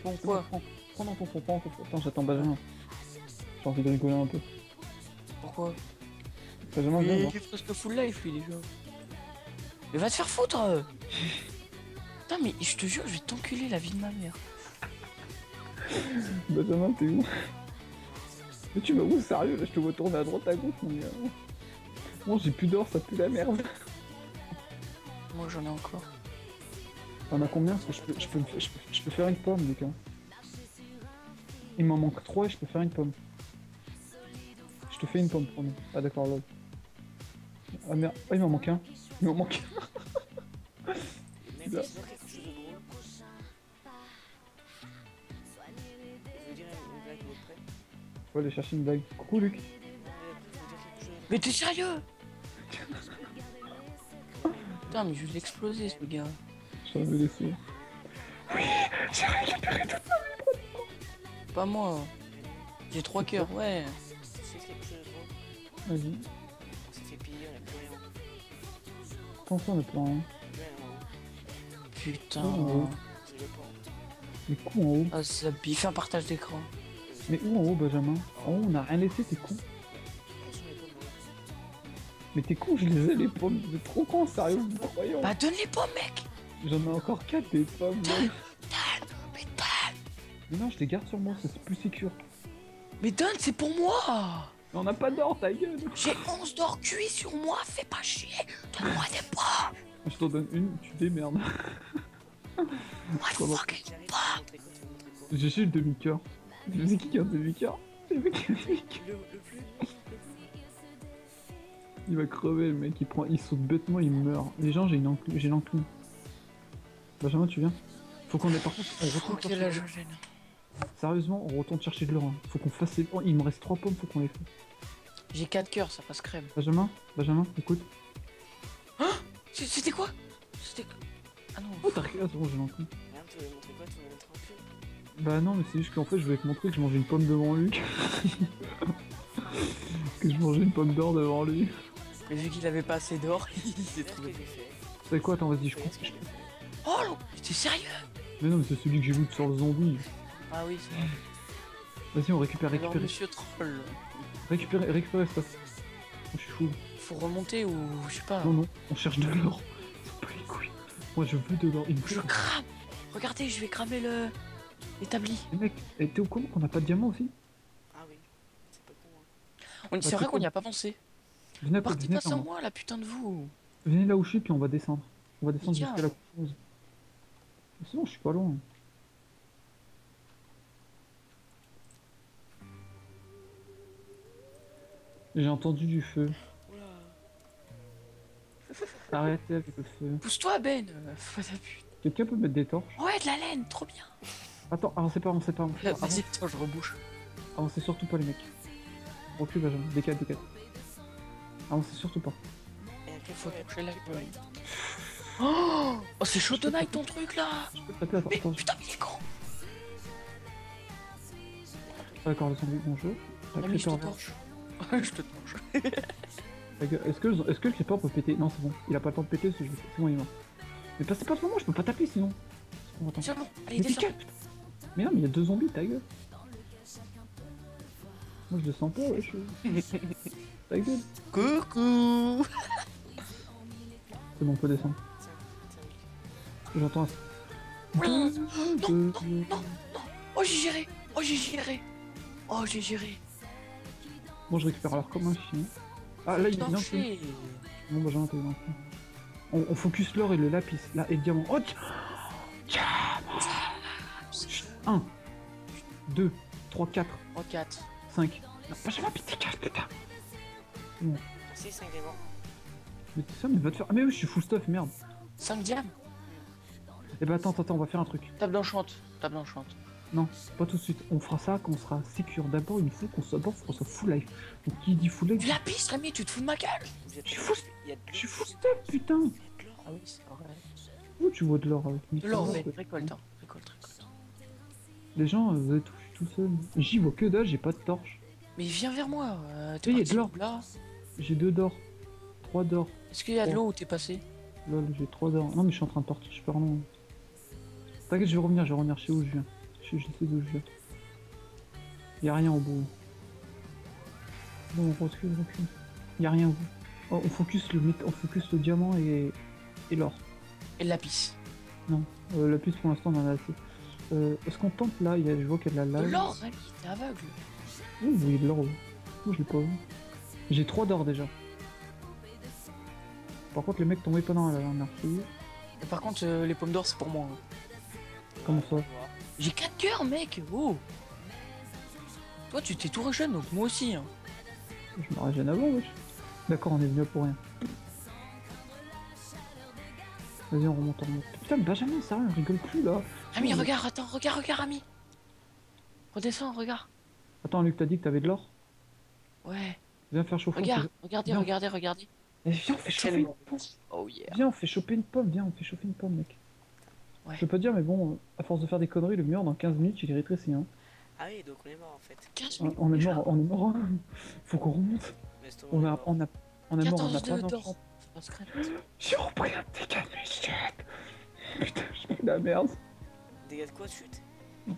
Bon quoi? Prends dans ton four, prends dans ton four. Attends, j'attends Benjamin. J'ai envie de rigoler un peu. Pourquoi? Benjamin, viens Il voir. est presque full life lui déjà. Mais va te faire foutre! Putain mais je te jure, je vais t'enculer la vie de ma mère. Benjamin, t'es où? Mais tu vas où, sérieux? Là, je te vois tourner à droite, à gauche, mon gars. Bon, j'ai plus d'or, ça pue la merde. Moi j'en ai encore. T'en as combien? Parce que je peux faire une pomme, les gars. Il m'en manque 3 et je peux faire une pomme. Je te fais une pomme, promis. Ah d'accord, là. Ah merde, oh, il m'en manque un. Il m'en manque un. Mais Là. c'est quelque chose de drôle. Je veux dire une blague, vous êtes prêts? Faut aller chercher une blague. Coucou, Luc. Je veux dire quelque chose. Mais t'es sérieux? Putain mais je vais l'exploser ce gars. Je t'en vais laisser. Oui, j'ai récupéré tout. Pas moi. J'ai 3 cœurs, ouais. C'est quelque chose de drôle. Vas-y. On s'est fait piller, on a plus rien. Attention, le plan. Hein. Ouais, hein. Putain. Oh. Je l'ai pas. Mais où en haut? Ah ça biffe un partage d'écran. Mais où en haut, Benjamin? En haut, on a rien laissé, t'es con. Attention, les pommes, ouais. Mais t'es con, je les ai les pommes. Vous êtes trop con, sérieux, vous me croyez? Bah donne les pommes mec. J'en ai encore 4 des pommes. Donne, Ouais. donne, mais donne. Mais non, je les garde sur moi, c'est plus sécure. Mais donne, c'est pour moi. Mais on n'a pas d'or, ta gueule. J'ai 11 d'or cuit sur moi, fais pas chier. Donne-moi des pommes. Je t'en donne une, tu démerdes. What Comment- fucking J'arrive, pommes. tu veux montrer quoi? Tu veux montrer quoi? J'ai chez le demi-cœur. Je sais qui a un demi-cœur. C'est le mec qui a un demi-cœur. Le plus. Il va crever, le mec, il saute bêtement, il meurt. Les gens, j'ai l'enclume. Benjamin, tu viens? Faut qu'on ait par contre, on retourne Ok chercher là de je l'or. gêne. Sérieusement, on retourne chercher de l'or. Hein. Faut qu'on fasse les... Oh, il me reste 3 pommes, faut qu'on les fasse. J'ai 4 cœurs, ça passe crème. Benjamin, écoute. C'était quoi? C'était... Ah non. Oh, t'as regardé, c'est bon, j'ai l'enclume. Merde, tu veux montrer quoi? Tu veux montrer un peu? Bah non, mais c'est juste qu'en fait, je voulais te montrer que je mangeais une pomme devant lui. Que je mangeais une pomme d'or devant lui. Mais vu qu'il avait pas assez d'or, il s'est Regarde ce trouvé. que j'ai fait. C'est quoi? Attends, vas-y, je Regarde coupe. ce que j'ai fait. Oh non, mais t'es sérieux? Mais non, mais c'est celui que j'ai loot sur le zombie. Ah oui, c'est vrai. Vas-y, on récupère. Alors monsieur troll, Récupère ça. Oh, je suis fou. faut remonter ou je sais pas. Non, non, on cherche de l'or. C'est pas les couilles. Moi, je veux de l'or. Il me Je faut. crame. Regardez, je vais cramer le... l'établi. Mais mec, t'es au courant qu'on a pas de diamant aussi? Ah oui. C'est pas con, hein. C'est Bah, vrai c'est qu'on n'y cool. a pas pensé. Venez, Partez venez, pas sans là, moi, la putain de vous. venez là où je suis, puis on va descendre. On va descendre Tiens. jusqu'à la pause. C'est bon, je suis pas loin. J'ai entendu du feu. Oula. Arrêtez avec le feu. Pousse-toi, Ben. Faut ta pute. Quelqu'un peut mettre des torches? Ouais, de la laine, trop bien. Attends, avancez pas. Vas-y, attends, je rebouche. Avancez surtout pas, les mecs. Recule, Benjamin. Décale. Avancez surtout pas. Et à quel Faut fois toucher la gueule. Oh, c'est chaud tonight ton truc là. Je peux taper, Mais attends. putain, mais il est con. D'accord, le sandwich, bonjour. Ami, je te Creeper, torche. Je te torche. Est-ce que le creeper peut péter? Non, c'est bon. Il a pas le temps de péter, c'est bon, il est mort. Mais passez pas devant moi, je peux pas taper sinon. C'est bon, attends. C'est bon, allez, Mais descends. t'es calme. Mais non, mais il y a 2 zombies, ta gueule. Moi je descends pas, wesh. Ta gueule. Coucou. C'est bon, on peut descendre. J'entends un... Oh, j'ai géré. Oh, j'ai géré. Oh, j'ai géré. Bon, je récupère alors comme un chien. Ah là, il vient. Torché. Bon, Benjamin, t'es dans on focus l'or et le lapis. Là, et le diamant. Oh, tiens. 1, 2, 3, 4, En 4. 5. Non, Benjamin, putain, putain. Si, 5 diamants. Mais ça, mais va te faire. Ah, mais oui, je suis full stuff, merde. 5 diams. Eh ben, attends, on va faire un truc. Table d'enchante. Table d'enchante. Non, pas tout de suite. On fera ça quand on sera sécure. D'abord, il faut qu'on soit full life. Donc, qui dit full life? Du lapis, Rémi, tu te fous de ma gueule. Vous êtes Je suis fou. il y a de Je suis l'or. full stuff, putain. Il y a de l'or. Ah oui, c'est vrai. Où tu vois de l'or avec De l'or, Nicolas, mais récolte, hein. Récolte. Les gens, vous êtes tout seul. J'y vois que dalle, j'ai pas de torche. Mais viens vers moi. Oui, il y a de l'or. Là. J'ai 2 d'or. 3 d'or. Est-ce qu'il y a de l'eau où t'es passé? Lol, j'ai 3 d'or. Non, mais je suis en train de partir, je suis pas loin. T'inquiète, je vais revenir, je sais où je viens. Je sais d'où je viens. Y'a rien au bout. Bon, on recule. Y'a rien au bout. Oh, on focus le diamant et l'or. Et le lapis. Non, la puce pour l'instant on en a assez. Est-ce qu'on tente là? Je vois qu'il y a de la De lave. l'or, Rémi, t'es aveugle. Oui, oui, de l'or. Oui. Oh, je l'ai pas vu. J'ai 3 d'or déjà. Par contre, les mecs tombaient pas dans la dernière fille. Et par contre, les pommes d'or, c'est pour moi. Hein. Comment ça? J'ai 4 cœurs, mec. Oh. Toi, tu t'es tout rejeune, donc moi aussi. Hein. Je me régène avant, wesh. D'accord, on est venu pour rien. Vas-y, on remonte. Putain, mais Benjamin, sérieux, on rigole plus là. Rémi, regarde, attends, regarde, Rémi. Redescends, regarde. Attends, Luc, t'as dit que t'avais de l'or? Ouais. Viens faire chauffer. Regardez. Eh, viens, on fait chauffer une pomme. Oh yeah. Viens, on fait choper une pomme. Viens, on fait chauffer une pomme, mec. Ouais. Je peux pas dire, mais bon, à force de faire des conneries, le mur dans 15 minutes, il est rétréci. Hein. Ah oui, donc on est mort en fait. 15 On minutes. est mort, on est mort. Hein. Faut qu'on remonte. Mais c'est On est mort. mort, on a 14 pas de d'or. d'enfant. C'est pas secret. J'ai repris un dégât de chute. Putain, je fais de la merde. Dégâts de quoi de chute?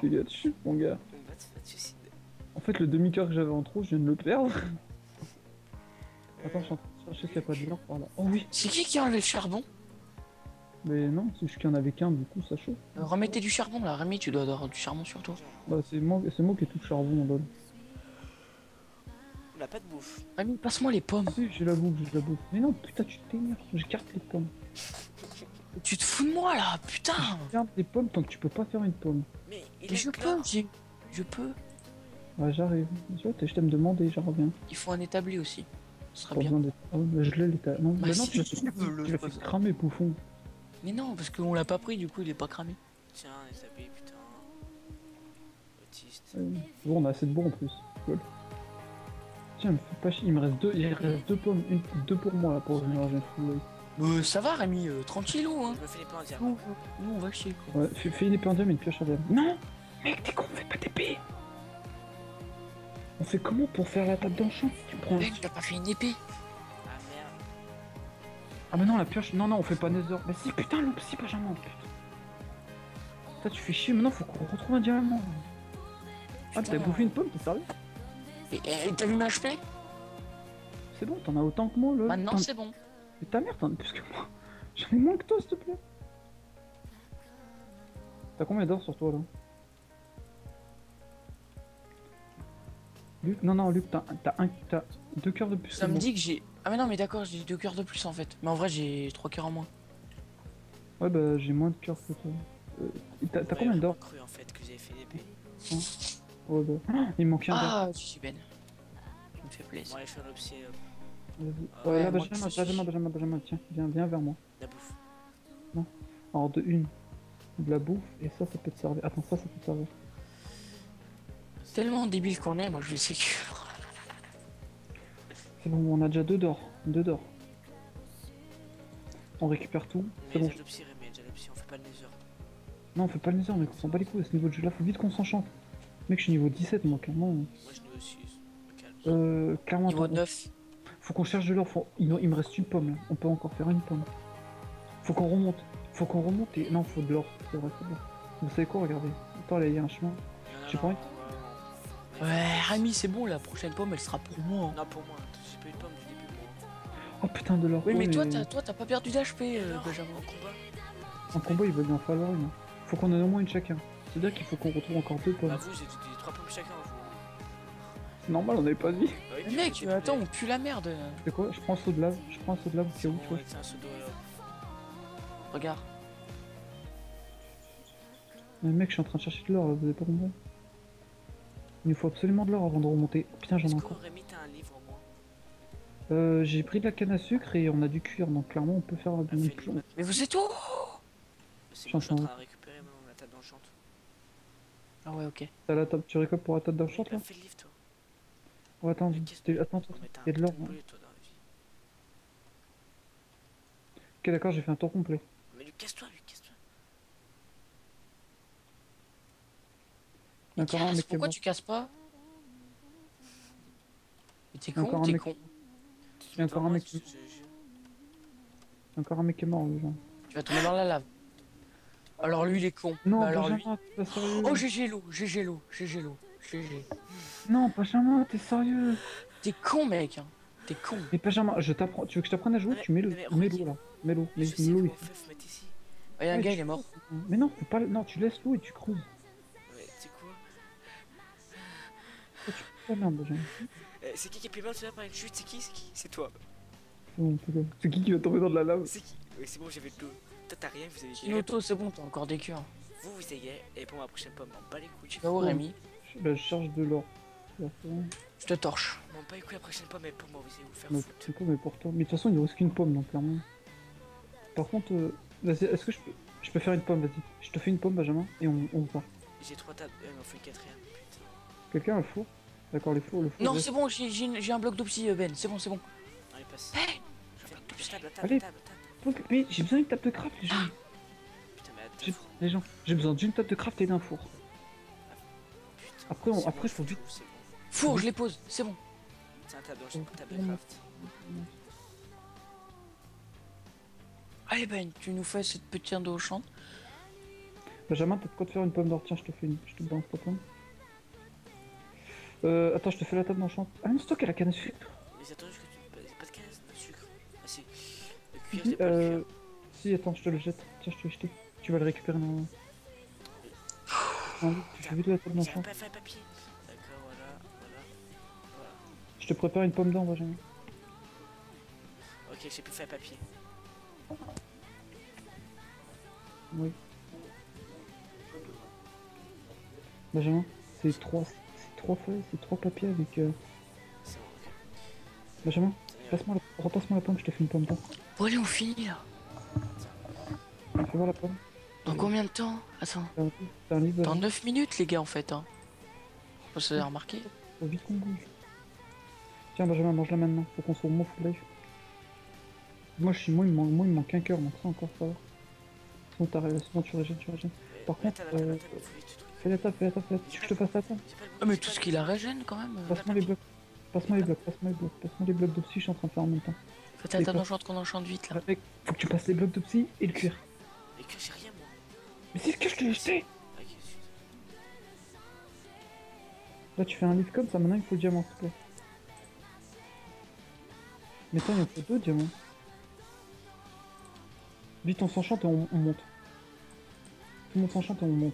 Dégât de chute, mon gars. Va te suicide. En fait, le demi-cœur que j'avais en trop, je viens de le perdre. Attends, je suis en train de chercher s'il n'y a pas de l'or par là. Oh oui. C'est qui a enlevé le charbon? Mais non, c'est juste qu'il y en avait qu'un, du coup, ça chauffe. Remettez du charbon là, Rémi, tu dois avoir du charbon sur toi. Bah, c'est moi qui ai tout le charbon, lol. On n'a pas de bouffe. Rémi, passe-moi les pommes. Si, j'ai la bouffe. Mais non, putain, tu t'énerves, j'écarte les pommes. Tu te fous de moi là, putain. Garde des pommes tant que tu peux pas faire une pomme. Mais il Mais est je clair. peux, je peux. Ouais, j'arrive. Tu vois, je t'aime demander, j'en reviens. Il faut un établi aussi. Ce sera Pas bien. besoin d'être. Ah, mais je l'ai l'état. Non, Bah mais non, si, tu l'as tu fait cramer, bouffon. Mais non, parce qu'on l'a pas pris, du coup il est pas cramé. Tiens, les habits, putain. Autiste. Bon, on a assez de bois en plus. Cool. Tiens, me fais pas chier, il reste deux pommes, deux pour moi là pour venir à full. Ça va Rémi, tranquillou hein. Je me fais les plans à dire. Nous on va chier quoi. Ouais, fais une épée en diamant et une pioche en diamant. Non! Mec, t'es con, on fait pas d'épée! On fait comment pour faire la table d'enchant? Tu prends. Mec, t'as pas fait une épée? Ah merde. Ah, mais non, la pioche. Non, on fait pas Nether. Mais si, putain, loup, si, Benjamin, putain. Putain, tu fais chier, maintenant faut qu'on retrouve un diamant. Ah, Putain. t'as bouffé une pomme, t'es sérieux? Et t'as vu ma HP? C'est bon, t'en as autant que moi, là. Maintenant c'est bon. Mais ta mère, t'en as plus que moi. J'en ai moins que toi, s'il te plaît. T'as combien d'or sur toi, là? Luc, non, Luc, t'as 2 cœurs de plus. Ça me dit que j'ai... Ah mais non mais d'accord, j'ai 2 cœurs de plus en fait. Mais en vrai j'ai 3 cœurs en moins. Ouais, bah j'ai moins de cœurs que toi. T'as combien d'or? Cru en fait que vous avez fait l'épée. Ouais, bah... il me manque un d'or. Ah, je suis ben. Ça me fait plaisir. Bon, allez, je fais un obsier. Vas-y. Ouais, Là, moi, Benjamin, tiens, viens vers moi. La bouffe. Alors, de la bouffe, et ça peut te servir. Attends, ça peut te servir. Tellement débile qu'on est, moi je le sais que... C'est bon, on a déjà 2 d'or. 2 d'or. On récupère tout. C'est Mais bon. déjà l'obsier, mais déjà l'obsier, on fait pas le nether. Non, on fait pas le nether, mec, on s'en bat les couilles à ce niveau de jeu là. Faut vite qu'on s'enchante. Mec, je suis niveau 17, moi, clairement. Moi je n'ai aussi. Calme. Clairement, Niveau attends, 9. faut qu'on cherche de l'or. Il me reste une pomme là. On peut encore faire une pomme. Faut qu'on remonte. Et. Non, faut de l'or. C'est vrai, faut de l'or. Vous savez quoi, regardez. Attends, là, il y a un chemin. J'ai pas envie. Ouais, Rémi, c'est bon, la prochaine pomme elle sera pour moi. Hein. Non, pour moi, j'ai pas eu de pomme du début, moi. Oh putain, de l'or. Oui, mais Oh, toi t'as pas perdu d'HP, Benjamin. En combat. En combat, il va bien falloir une. Faut qu'on en ait au moins une chacun. C'est-à-dire qu'il faut qu'on retrouve encore 2 pommes. Bah, vous, j'ai des 3 pommes chacun, vous. C'est normal, on avait pas de vie. Bah oui, récupère Mec, tes attends, poubelles. on pue la merde. C'est quoi? Je prends un saut de lave. Je prends un saut de lave au cas où, tu vois. Ouais, tiens, un seau d'eau là. Regarde. Mais mec, je suis en train de chercher de l'or, là, vous avez pas compris? Il nous faut absolument de l'or avant de remonter. Oh, putain, j'en ai Est-ce encore. que Rémi, t'as un livre, moi? J'ai pris de la canne à sucre et on a du cuir, donc clairement on peut faire un Fais-le, plomb. maintenant. Mais vous êtes où? C'est bon, je suis en J'entends. train de récupérer maintenant la table d'enchant. Ah ouais, ok. T'as la table, tu récoltes pour la table d'enchant là? Fais le livre, toi. Oh, attends, Mais qu'est-ce attends, que- Mais t'as un il y a de l'or. putain de hein. bleu, toi, dans la vie. Ok, d'accord, j'ai fait un tour complet. Mais lui, casse-toi, lui, casse-toi. Il y a encore un mec qui est Pourquoi mort. tu casses pas? Mais t'es Il y a encore con, un t'es mec. con. Il y a encore un mec qui- Il y a encore un mec qui est mort, lui, genre. Tu vas tomber dans la lave. Alors lui, il est con. Non, Bah alors lui. Benjamin, t'es pas sérieux. Oh, GG l'eau, GG l'eau, GG l'eau, GG. Non, Benjamin, t'es sérieux. T'es con, mec. Hein. T'es con. Mais Benjamin, je t'apprends. Tu veux que je t'apprenne à jouer? Mais- Tu mets l'eau. mais Mets regarde. l'eau là. Mets l'eau. Mets Je sais l'eau comment ici. on fait, faut mettre ici. Oh, y'a un Ouais, gars, tu- il est mort. Mais non, faut pas. Non, tu laisses l'eau et tu creuses. Mais c'est quoi? Oh merde, Benjamin. C'est qui est plus mal, celui-là, par une chute? C'est qui? C'est toi. Bon, c'est bon. C'est qui va tomber dans de la lave? C'est qui? Oui, c'est bon, j'avais de l'eau. Toi, t'as rien, vous avez Kinoto, c'est bon, t'as encore des cœurs. Vous, vous ayez. Et pour ma prochaine pomme, m'en bats les couilles. Tu vas où, Rémi? Là, je cherche de l'or. Là, c'est bon. Je te torche. M'en bats les couilles, la prochaine pomme, et pour moi, vous allez vous faire Mais foutre. c'est quoi, mais pour toi? Mais de toute façon, il ne reste qu'une pomme, donc clairement. Par contre, vas-y, est-ce que je peux faire une pomme? Vas-y. Je te fais une pomme, Benjamin, et on part. J'ai 3 tables, il m'en faut une quatrième. Putain. Quelqu'un a le four? D'accord, le four. Non, reste. c'est bon, j'ai un bloc d'opsie, Ben. C'est bon, c'est bon. Allez, passe. Hey, La table, Allez. la table. Pose- Mais j'ai besoin d'une table de craft, les gens. Putain, mais attends. Les gens, j'ai besoin d'une table de craft et d'un four. Putain. Après, C'est après, bon, faut vite. c'est bon. Four, je les pose, c'est bon. C'est un table d'enchant, table de craft. Allez, Ben, tu nous fais cette petite d'eau chante. Benjamin, t'as de quoi te faire une pomme d'or? Tiens, je te fais une. Je te balance ta pomme. Attends, je te fais la table d'enchant. Ah non, stock à la canne à sucre. Mais attends, juste que tu. J'ai pas de canne de sucre. Ah, si. Le cuir, j'ai pas le cuir. Si, attends, je te le jette. Tiens, je te l'ai jeté. Tu vas le récupérer normalement. Non, tu fais vite la table J'ai d'enchant. pas fait papier. D'accord, voilà. Je te prépare une pomme d'or, Benjamin. Ok, j'ai plus fait papier. Oui. Benjamin, c'est trois feuilles, c'est 3 papiers avec. C'est bon, ok. Benjamin, Tenez, repasse-moi la pomme, je te fais une pomme d'or. Bon, allez, on finit là. Fais voir la pomme. Dans combien de temps? Attends. T'as un livre, Dans Benjamin. 9 minutes, les gars, en fait. Hein. Vous avez remarqué? Faut vite qu'on bouge. Tiens, Benjamin, mange-la maintenant, faut qu'on soit au moins full life. Moi, il me manque un cœur, donc ça encore, ça va. Sinon, tu régènes. Par mais contre, attends, il faut vite ce truc. fais la table. Tu veux que je te fasse la table? J'ai pas le Ah, mais j'ai tout pas ce le- qui la régène quand même. Passe-moi les blocs. Passe-moi les blocs d'opsie, je suis en train de faire en même temps. Faites la table d'enchante qu'on enchante vite là. Mec, faut que tu passes les blocs d'opsie et le cuir. Mais que j'ai rien, moi. Mais c'est ce que je te l'ai jeté! Ok, zut. Là, tu fais un livre comme ça, maintenant il faut le diamant, s'il te plaît. Mais attends, il en faut 2 diamants. Vite, on s'enchante et on monte. Tout le monde s'enchante et on monte.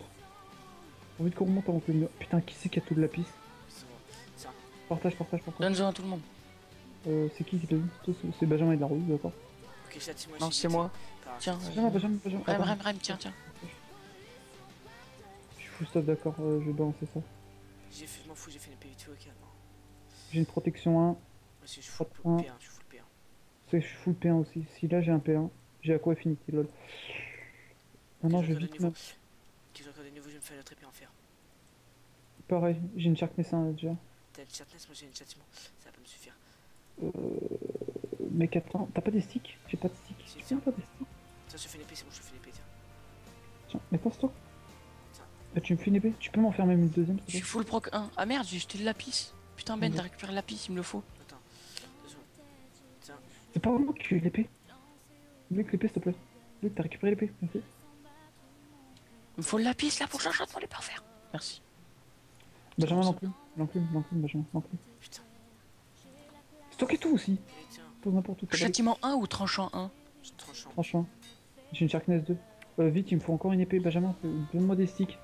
Faut vite qu'on remonte avant que le mur. Putain, qui c'est qui a tout de la piste? C'est bon. Tiens. Partage. Donne-en à tout le monde. C'est qui l'a vu? C'est Benjamin et de la rue, d'accord. Ok, châtie-moi. Non, c'est moi. Tiens, Benjamin. Rem, tiens. Je suis full stop, d'accord, je vais balancer ça. Je m'en fous, j'ai fait une épée vite fait, ok, non. J'ai une protection 1, Moi aussi, je suis full Point. P1, je suis full P1. c'est je suis full P1 aussi. Si là j'ai un P1, j'ai Aqua Affinity, lol. Maintenant, je vais vite me... Qui ont encore des niveaux, je vais me faire notre épée en fer. Pareil, j'ai une Sharkness 1 là, déjà. T'as une sharpness, moi j'ai une châtiment. Ça va pas me suffire. Mec, attends, t'as pas des sticks? J'ai pas de sticks. Si, Tu tiens. tiens pas des sticks? Tiens, je te fais une épée, c'est bon, je te fais une épée, tiens. Tiens, mais pense-toi. Tiens. Bah, tu me fais une épée? Tu peux m'en faire même une deuxième, Je s'il suis te plaît? full proc 1. Ah merde, j'ai jeté le lapis. Putain, Ben, Ouais. t'as récupéré le lapis, il me le faut. Attends, 2 secondes. Tiens, C'est pas vraiment que tu as l'épée. Luc, l'épée, s'il te plaît. Luc, t'as récupéré l'épée, merci. Il me faut le lapis là pour chercher pour les parfaire. Merci. Benjamin, l'enclume, Benjamin, l'enclume. putain. Stockez tout aussi. Et tiens, Pose n'importe où. t'as pas Châtiment 1 ou tranchant 1? je tranchant. Franchement, j'ai une Sharkness 2. Vite, il me faut encore une épée, Benjamin. Donne-moi des sticks.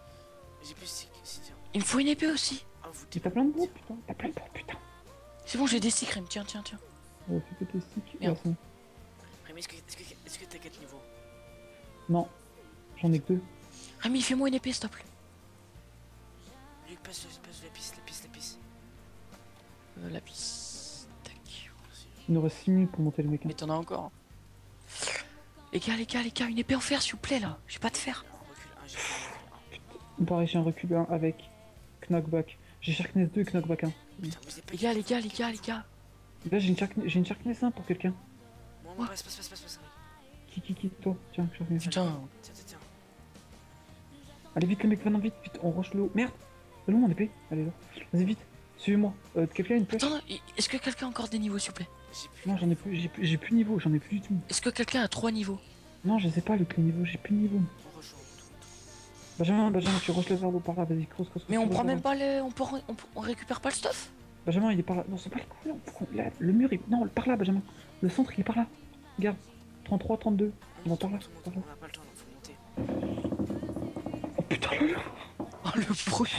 J'ai plus de stick, si, tiens. Il me faut une épée aussi. Ah, vous Mais t'as plein de bois, putain. T'as plein de bois, putain. C'est bon, j'ai des sticks, Rem. Tiens, tiens, tiens. Fais péter stick. Merde. Rémi, est-ce que t'as 4 niveaux? Non, j'en ai que 2. Rémi, fais-moi une épée, s'il te plaît. Luc, passe la piste. La piste. Tac. Il nous reste 6 minutes pour monter le mec. Mais t'en as encore. Les gars, une épée en fer, s'il vous plaît, là. J'ai pas de fer. Recule 1, j'ai fait Pareil, j'ai un recul 1 avec knockback. J'ai Sharkness 2 et knockback 1. Putain, vous êtes pas... Les gars. Là, j'ai une Sharkness 1 pour quelqu'un. Moi, passe. Qui, toi? Tiens, Sharkness 1. Putain. Tiens. Allez, vite, le mec, maintenant, vite, on rush le haut. Merde! C'est long, mon épée. Allez, là. Vas-y, vite. Suivez-moi. Quelqu'un a une flèche? Attends, est-ce que quelqu'un a encore des niveaux, s'il vous plaît? J'ai plus... Non, j'en ai plus. J'ai plus de niveau, j'en ai plus du tout. Est-ce que quelqu'un a 3 niveaux? Non, je sais pas, le niveau, j'ai plus de niveau. On rejoint, Benjamin, tu rushes le vers l'eau par là, vas-y, cross. Mais on tu prend rushes même vers pas les... On récupère pas le stuff? là. Benjamin, il est par là. Non, c'est pas les couilles, là, le mur, non, par là, Benjamin. Le centre, il est par là. Regarde. 33, 32. On va par là. On n'a pas le temps, il faut monter. Oh putain, là. Oh, le bruit.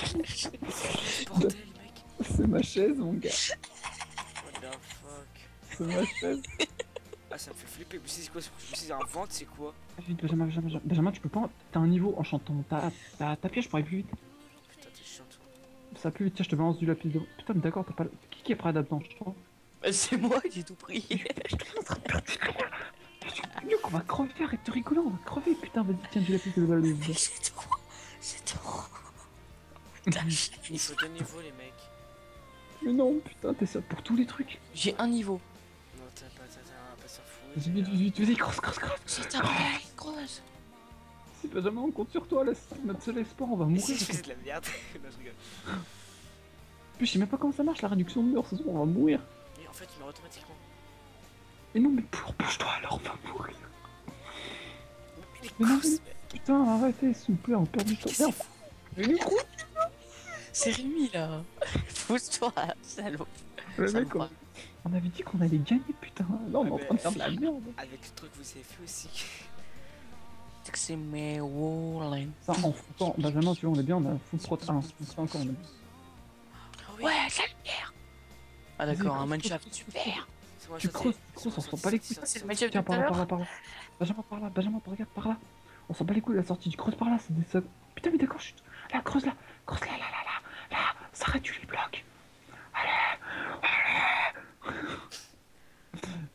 Bordel, mec. C'est ma chaise, mon gars. What the fuck. C'est ma chaise. Ah, ça me fait flipper. Mais c'est quoi? C'est un ventre, c'est quoi? Vite, Benjamin, tu peux pas. T'as un niveau en chantant. Ta pièce pour aller plus vite. Putain, t'es chiant, toi. Ça va plus vite, tiens, je te balance du lapis de. Putain, mais d'accord, t'as pas. Qui est prêt à d'abord, je crois. C'est moi, j'ai tout pris. Luc, on va crever, arrête de rigoler, on va crever. Putain, vas-y, tiens, du lapis de balle. C'est trop. Il faut 2 niveaux, les mecs. Mais non, putain, t'es ça pour tous les trucs. J'ai un niveau. Non, t'as pas ça fou. Vite, vas-y, cross. C'est ta blague, grosse. Si Benjamin, on compte sur toi, là, c'est notre seul espoir, on va Mais mourir. si je faisais de la merde. Non, je rigole. En plus, je sais même pas comment ça marche la réduction de mur, ce soir, on va mourir. Mais en fait, il meurt automatiquement. Mais non, mais pousse-toi alors, on va mourir. Mais les Mais non, courses, Putain, arrêtez, s'il vous plaît, on perd du temps. Merde. Mais les couilles, C'est Rémi, là. Pousse-toi, salaud. le Ça mec, me va. on avait dit qu'on allait gagner, putain. Là, on est en train de faire de la merde. avec le truc que vous avez fait aussi. C'est mes Wolin. Ça, en foutant, Benjamin, tu vois, on est bien, on a full prot 1. On se encore, on est bien. Ah oui. Ouais, la lumière. Ah d'accord, un mineshaft, super. C'est moi, Tu ça, crosses, c'est- on s'en sort pas les couilles. C'est le mineshaft Tiens, de tout à par l'heure. là. Benjamin, regarde, on s'en bat les couilles, la sortie du creuse par là, c'est des subs. Putain, mais d'accord, chut. Là, creuse là, là, ça réduit les blocs. Allez.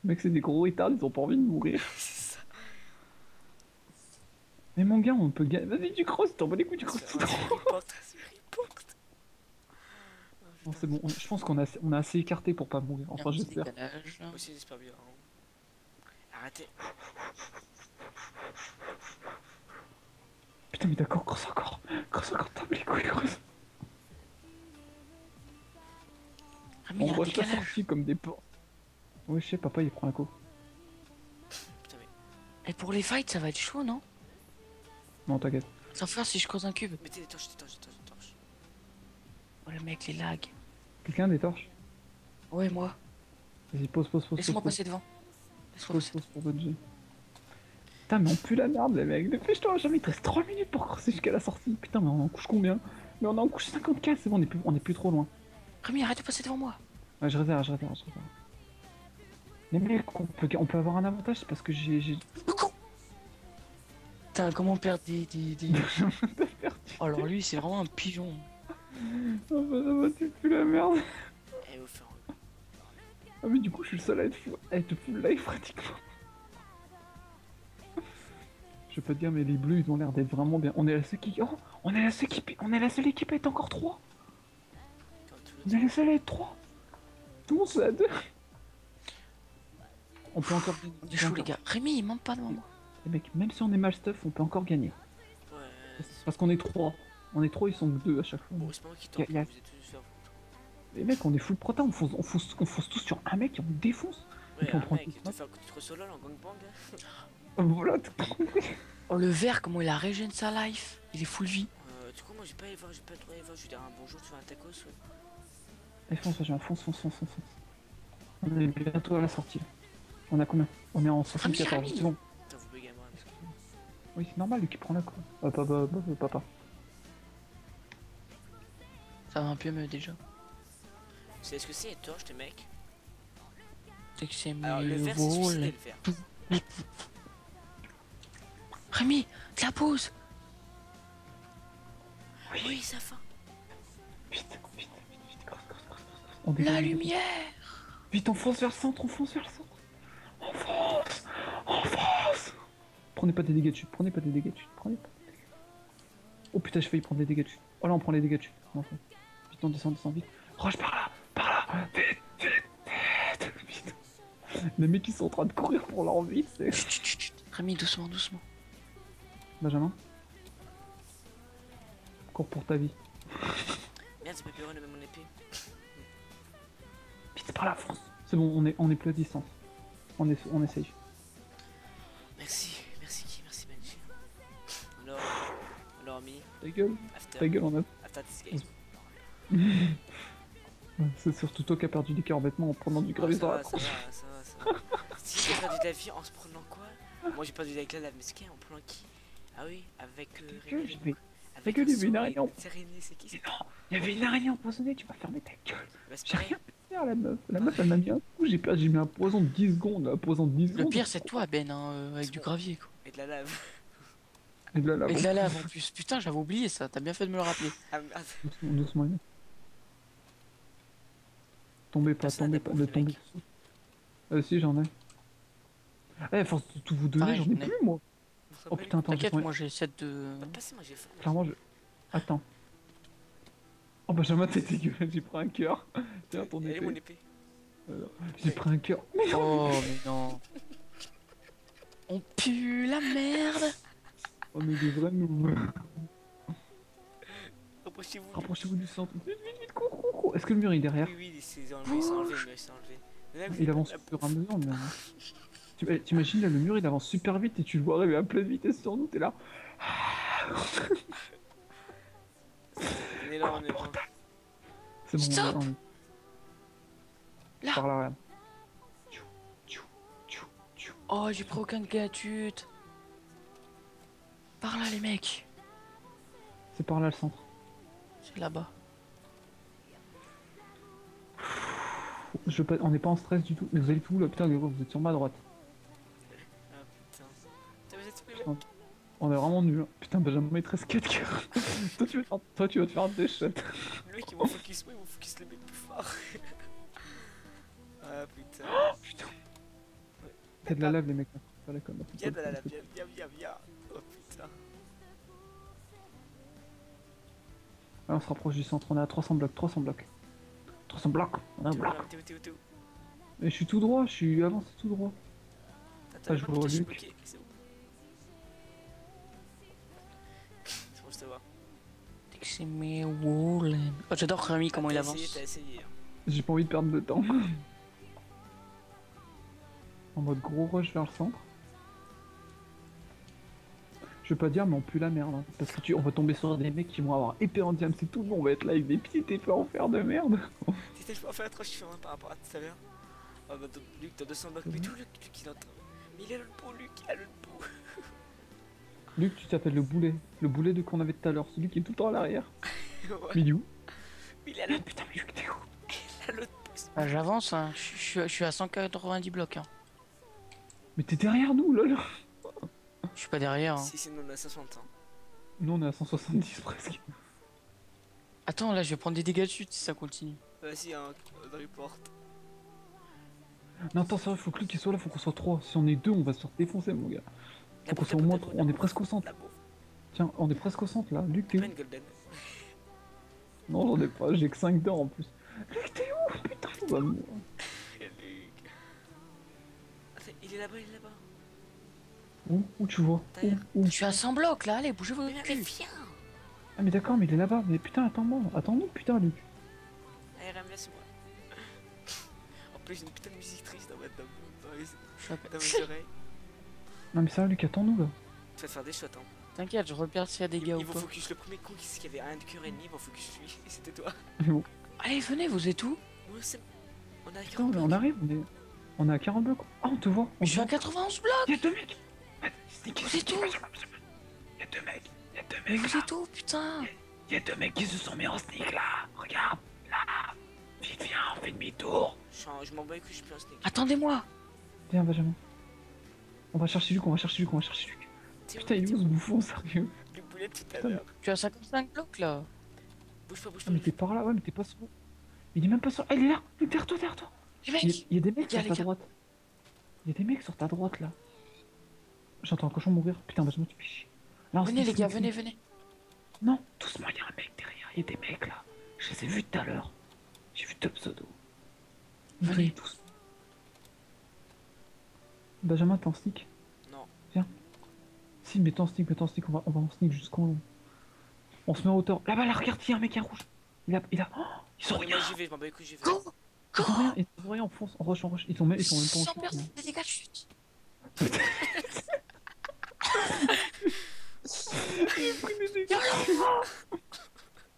Mec, c'est des gros retards, ils ont pas envie de mourir. C'est ça. Mais mon gars, on peut gagner. Vas-y, tu crosses, t'en bats les couilles, tu crosses. C'est report. Non, c'est bon, je pense qu'on a assez écarté pour pas mourir. Enfin, j'espère. Moi aussi, j'espère bien. Hein. Arrêtez. Putain, mais d'accord, crosse encore, t'en bats les couilles, creuse. Ah mais On il y a un rush la décalage. sortie comme des porcs. Ouais, je sais, papa, il prend la co. Putain, mais. Et pour les fights, ça va être chaud, non? Non, t'inquiète. Sans faire si je creuse un cube. Mettez des torches. Oh le mec, les lags. Quelqu'un a des torches? Ouais, moi. Vas-y, pose. Laisse-moi passer devant. Laisse-moi Pause passer. pour Budgie. Putain, mais on pue la merde, les mecs. Dépêche-toi, jamais il te reste 3 minutes pour crosser jusqu'à la sortie. Putain, mais on en couche combien? Mais on en couche 54, c'est bon, on est plus trop loin. Rémi, arrête de passer devant moi. Ouais, je réserve. Les mecs, on peut avoir un avantage, c'est parce que j'ai. Le con. Putain, comment perdre des... Oh, alors lui, c'est vraiment un pigeon. Oh, bah, tu pues la merde. Eh, au faire. Ah, mais du coup, je suis le seul à être full life pratiquement. Je peux te dire, mais les bleus, ils ont l'air d'être vraiment bien. On est la seule qui. Oh, on est la seule équipe à être encore 3. On est la seule à être 3. Tout le monde c'est à 2. On peut encore gagner. On est chaud, les gars. Rémi, il monte pas devant moi. Les mecs, même si on est mal stuff, on peut encore gagner. Ouais. Parce qu'on est 3. On est 3, ils sont que 2 à chaque fois. Bon, c'est pas moi qui tente, Y a- vous êtes tous faire vous. Les mecs, on est full prota, on fonce tous sur un mec et on défonce. Ouais, puis on un prend mec, tout tu ça. te fais un coup de trop solo en gangbang là. Voilà, tout compris. Oh, le vert, comment il a régène sa life. Il est full vie. Du coup, moi j'ai pas allé voir, j'ai pas trop allé voir, je vais dire un bonjour, tu fais un tacos. Ouais. Allez, fonce. On est bientôt à la sortie. On a combien? On est en 74, c'est bon. Putain, vous bégayez moi. Oui, c'est normal, lui qui prend la quoi. Papa. Ça va un peu mieux déjà. C'est ce que c'est les torches, les mecs? Alors, le vert, c'est suicider, le vert. Rémi, de la pause. Oui, ça fin. Vite, corse. On décale. La lumière. Vite, on fonce vers le centre, On fonce. Prenez pas des dégâts de chute, Oh putain, j'ai failli prendre des dégâts de chute. Oh là, on prend les dégâts de chute. Non, vite, on descend, vite. Rush par là. Vite. Les mecs, ils sont en train de courir pour leur vie, c'est... Chut. Rémi, doucement. Benjamin. Cours pour ta vie. Merde, c'est Pepperoni, même mon épée. Vite, c'est par la France. C'est bon, on est plus à distance. On essaye. Merci Benji. Alors, ami. Ta gueule, on a... After this game. C'est surtout toi qui as perdu des cœurs en vêtements en prenant du gravier Ça sur la va. Si j'ai perdu de la vie en se prenant quoi? Moi j'ai perdu avec la lave, mais c'est qui en prenant qui? Ah oui, avec Rémi. Ta gueule, il y avait une araignée. C'est Rémi, c'est qui? Mais non, il y avait une araignée empoisonnée, tu vas fermer ta gueule. Bah, c'est J'ai pareil. rien pu faire, la meuf. La meuf, elle m'a mis un coup, j'ai mis un poison de 10 secondes. Un poison de 10 secondes. Le pire, c'est toi, Ben, hein, avec du gravier, quoi. Et de la lave. Et de la lave. Et de la lave en plus. Putain, j'avais oublié ça. T'as bien fait de me le rappeler. Ah merde. Doucement. Tombez pas, Personne n'a des ne bouffes, tombez pas. Si, j'en ai. À force de tout vous donner, Pareil, j'en ai j'en ai. plus, moi. Oh putain, attends, T'inquiète, j'ai moi j'ai 7 de. Passez-moi, j'ai faim. Clairement, Attends. Oh Benjamin, t'es dégueulasse, j'ai pris un cœur. Tiens, ton Elle est mon épée. épée. J'ai pris un cœur. Oh, mais non. On pue la merde. Oh mais des vrais noobs. Rapprochez-vous. Du centre. Vite, cours. Est-ce que le mur est derrière? Oui, c'est enlevé, il s'est enlevé. Mais là, Il avance au fur et à mesure, mais... T'imagines là, le mur il avance super vite et tu le vois arriver à pleine vitesse sur nous, t'es là. On est là. C'est bon, Stop. on est... Là. Par là, regarde. Oh, j'ai pris aucun gatute. Par là, les mecs. C'est par là le centre. C'est là-bas. On n'est pas en stress du tout. Mais vous allez tout où là? Putain, vous êtes sur ma droite. Ah putain. Vous êtes plus Putain, on est vraiment nuls. Putain, Benjamin, il te reste 4 cœurs. Toi, tu vas te faire des shots. Le mec, il va focus moi, il va focus le mec plus fort. Ah putain. Oh putain. T'as de la lave, les mecs. Pas la conne. Viens de la lave, viens. Oh putain. Ah, on se rapproche du centre, on est à 300 blocs. On a un bloc. T'es où? Et je suis tout droit, je suis avancé tout droit. Attends, je vois Luc. bloqué, c'est où? C'est bon, je te vois. C'est mes Woolen. Oh, j'adore Rémi, comment il avance. T'as essayé. Hein. J'ai pas envie de perdre de temps. En mode gros rush vers le centre. Je vais pas dire, mais on pue la merde. Hein, parce que on va tomber sur des mecs qui vont avoir épée en diamant, c'est tout le monde. On va être là avec des petites épées en fer de merde. T'étais je peux en faire trop différent par rapport à tout à l'heure. Oh bah Luc, t'as 200 blocs. Mais tout Luc, il est en train. Mais il a le pot, Luc, il a le pot. Luc, tu t'appelles le boulet. Le boulet de qu'on avait tout à l'heure. Celui qui est tout le temps à l'arrière. Ouais. Mais il est où? Mais il a le Putain, mais Luc, t'es où? Il a l'autre pouce. Ah, j'avance, hein. Je suis à 190 blocs. Hein. Mais t'es derrière nous, lol. Je suis pas derrière. Hein. Si, sinon on a 60 ans. Nous, on est à 170 presque. Attends, là, je vais prendre des dégâts de chute si ça continue. Vas-y, hein, dans les portes. Non, attends, sérieux, faut que Luc il soit là, faut qu'on soit 3. Si on est 2, on va se faire défoncer, mon gars. Faut qu'on soit au moins 3. On est presque au centre. La bouffe. Tiens, on est presque au centre là. Luc, t'es Pas où? une golden. Non, j'en ai pas, j'ai que 5 dents en plus. Luc, t'es où? Putain, on va mourir. Luc. Attends, il est là-bas. Où tu vois? Où? Je suis à 100 blocs là, allez, bougez-vous. Mais viens. Ah, mais d'accord, mais il est là-bas. Mais putain, attends-moi. Attends-nous, putain, Luc. Allez, Ram, laisse-moi. En plus, j'ai une putain de musique triste dans mes oreilles. Non, mais ça, Luc, attends-nous là. Tu vas te faire des shots, hein. T'inquiète, je repère s'il y a des gars ou Ils vont pas. focus le premier coup qui avait un de cœur ennemi, ils vont focus lui, et c'était toi. Mais bon. Allez, venez, vous êtes où? Moi, c'est. On a Putain, on arrive, on est à 40 blocs. Ah, on te voit. Je suis à 91 blocs. Y'a 2 mecs. Vous êtes où? Y'a 2 mecs. Mais vous êtes où, putain? Y'a 2 mecs qui se sont mis en sneak là. Regarde, là. Vite. viens, on fait demi-tour. Je m'en bats les couilles, je suis plus un sneak. Attendez-moi. Viens, Benjamin. On va chercher Luc, on va chercher Luc, on va chercher Luc. Putain, il est où ce bouffon, sérieux? Le boulet tout à Putain, l'heure. Tu as 55 blocs là. Bouge pas, bouge Ah, pas. mais t'es par là, ouais, mais t'es pas sur. Il est même pas sur. Ah, il est là! Luc, derrière toi, derrière toi! Les mecs. Il y a des mecs Les gars, sur ta les gars. droite. Il y a des mecs sur ta droite là. J'entends un cochon mourir. Putain, Benjamin, tu fais chier. Là, on Venez se les dit, gars, c'est- venez, venez. Non, doucement, il y a un mec derrière. Il y a des mecs là. Je les ai vus tout à l'heure. J'ai vu top pseudo. Venez. Tous. Benjamin, t'es en sneak? Non. Viens. Si, mets-toi en sneak, on va en sneak jusqu'en haut. On se met en hauteur. Là-bas, là, regarde, il y a un mec, il y a un rouge. Il a. Oh, ils sont Moi rien. j'y vais, je m'en bats les couilles, j'y vais. Go. Ils sont rien, on fonce, on rush, on rush. Ils sont même pas en Sans chute. personne, des dégâts de chute.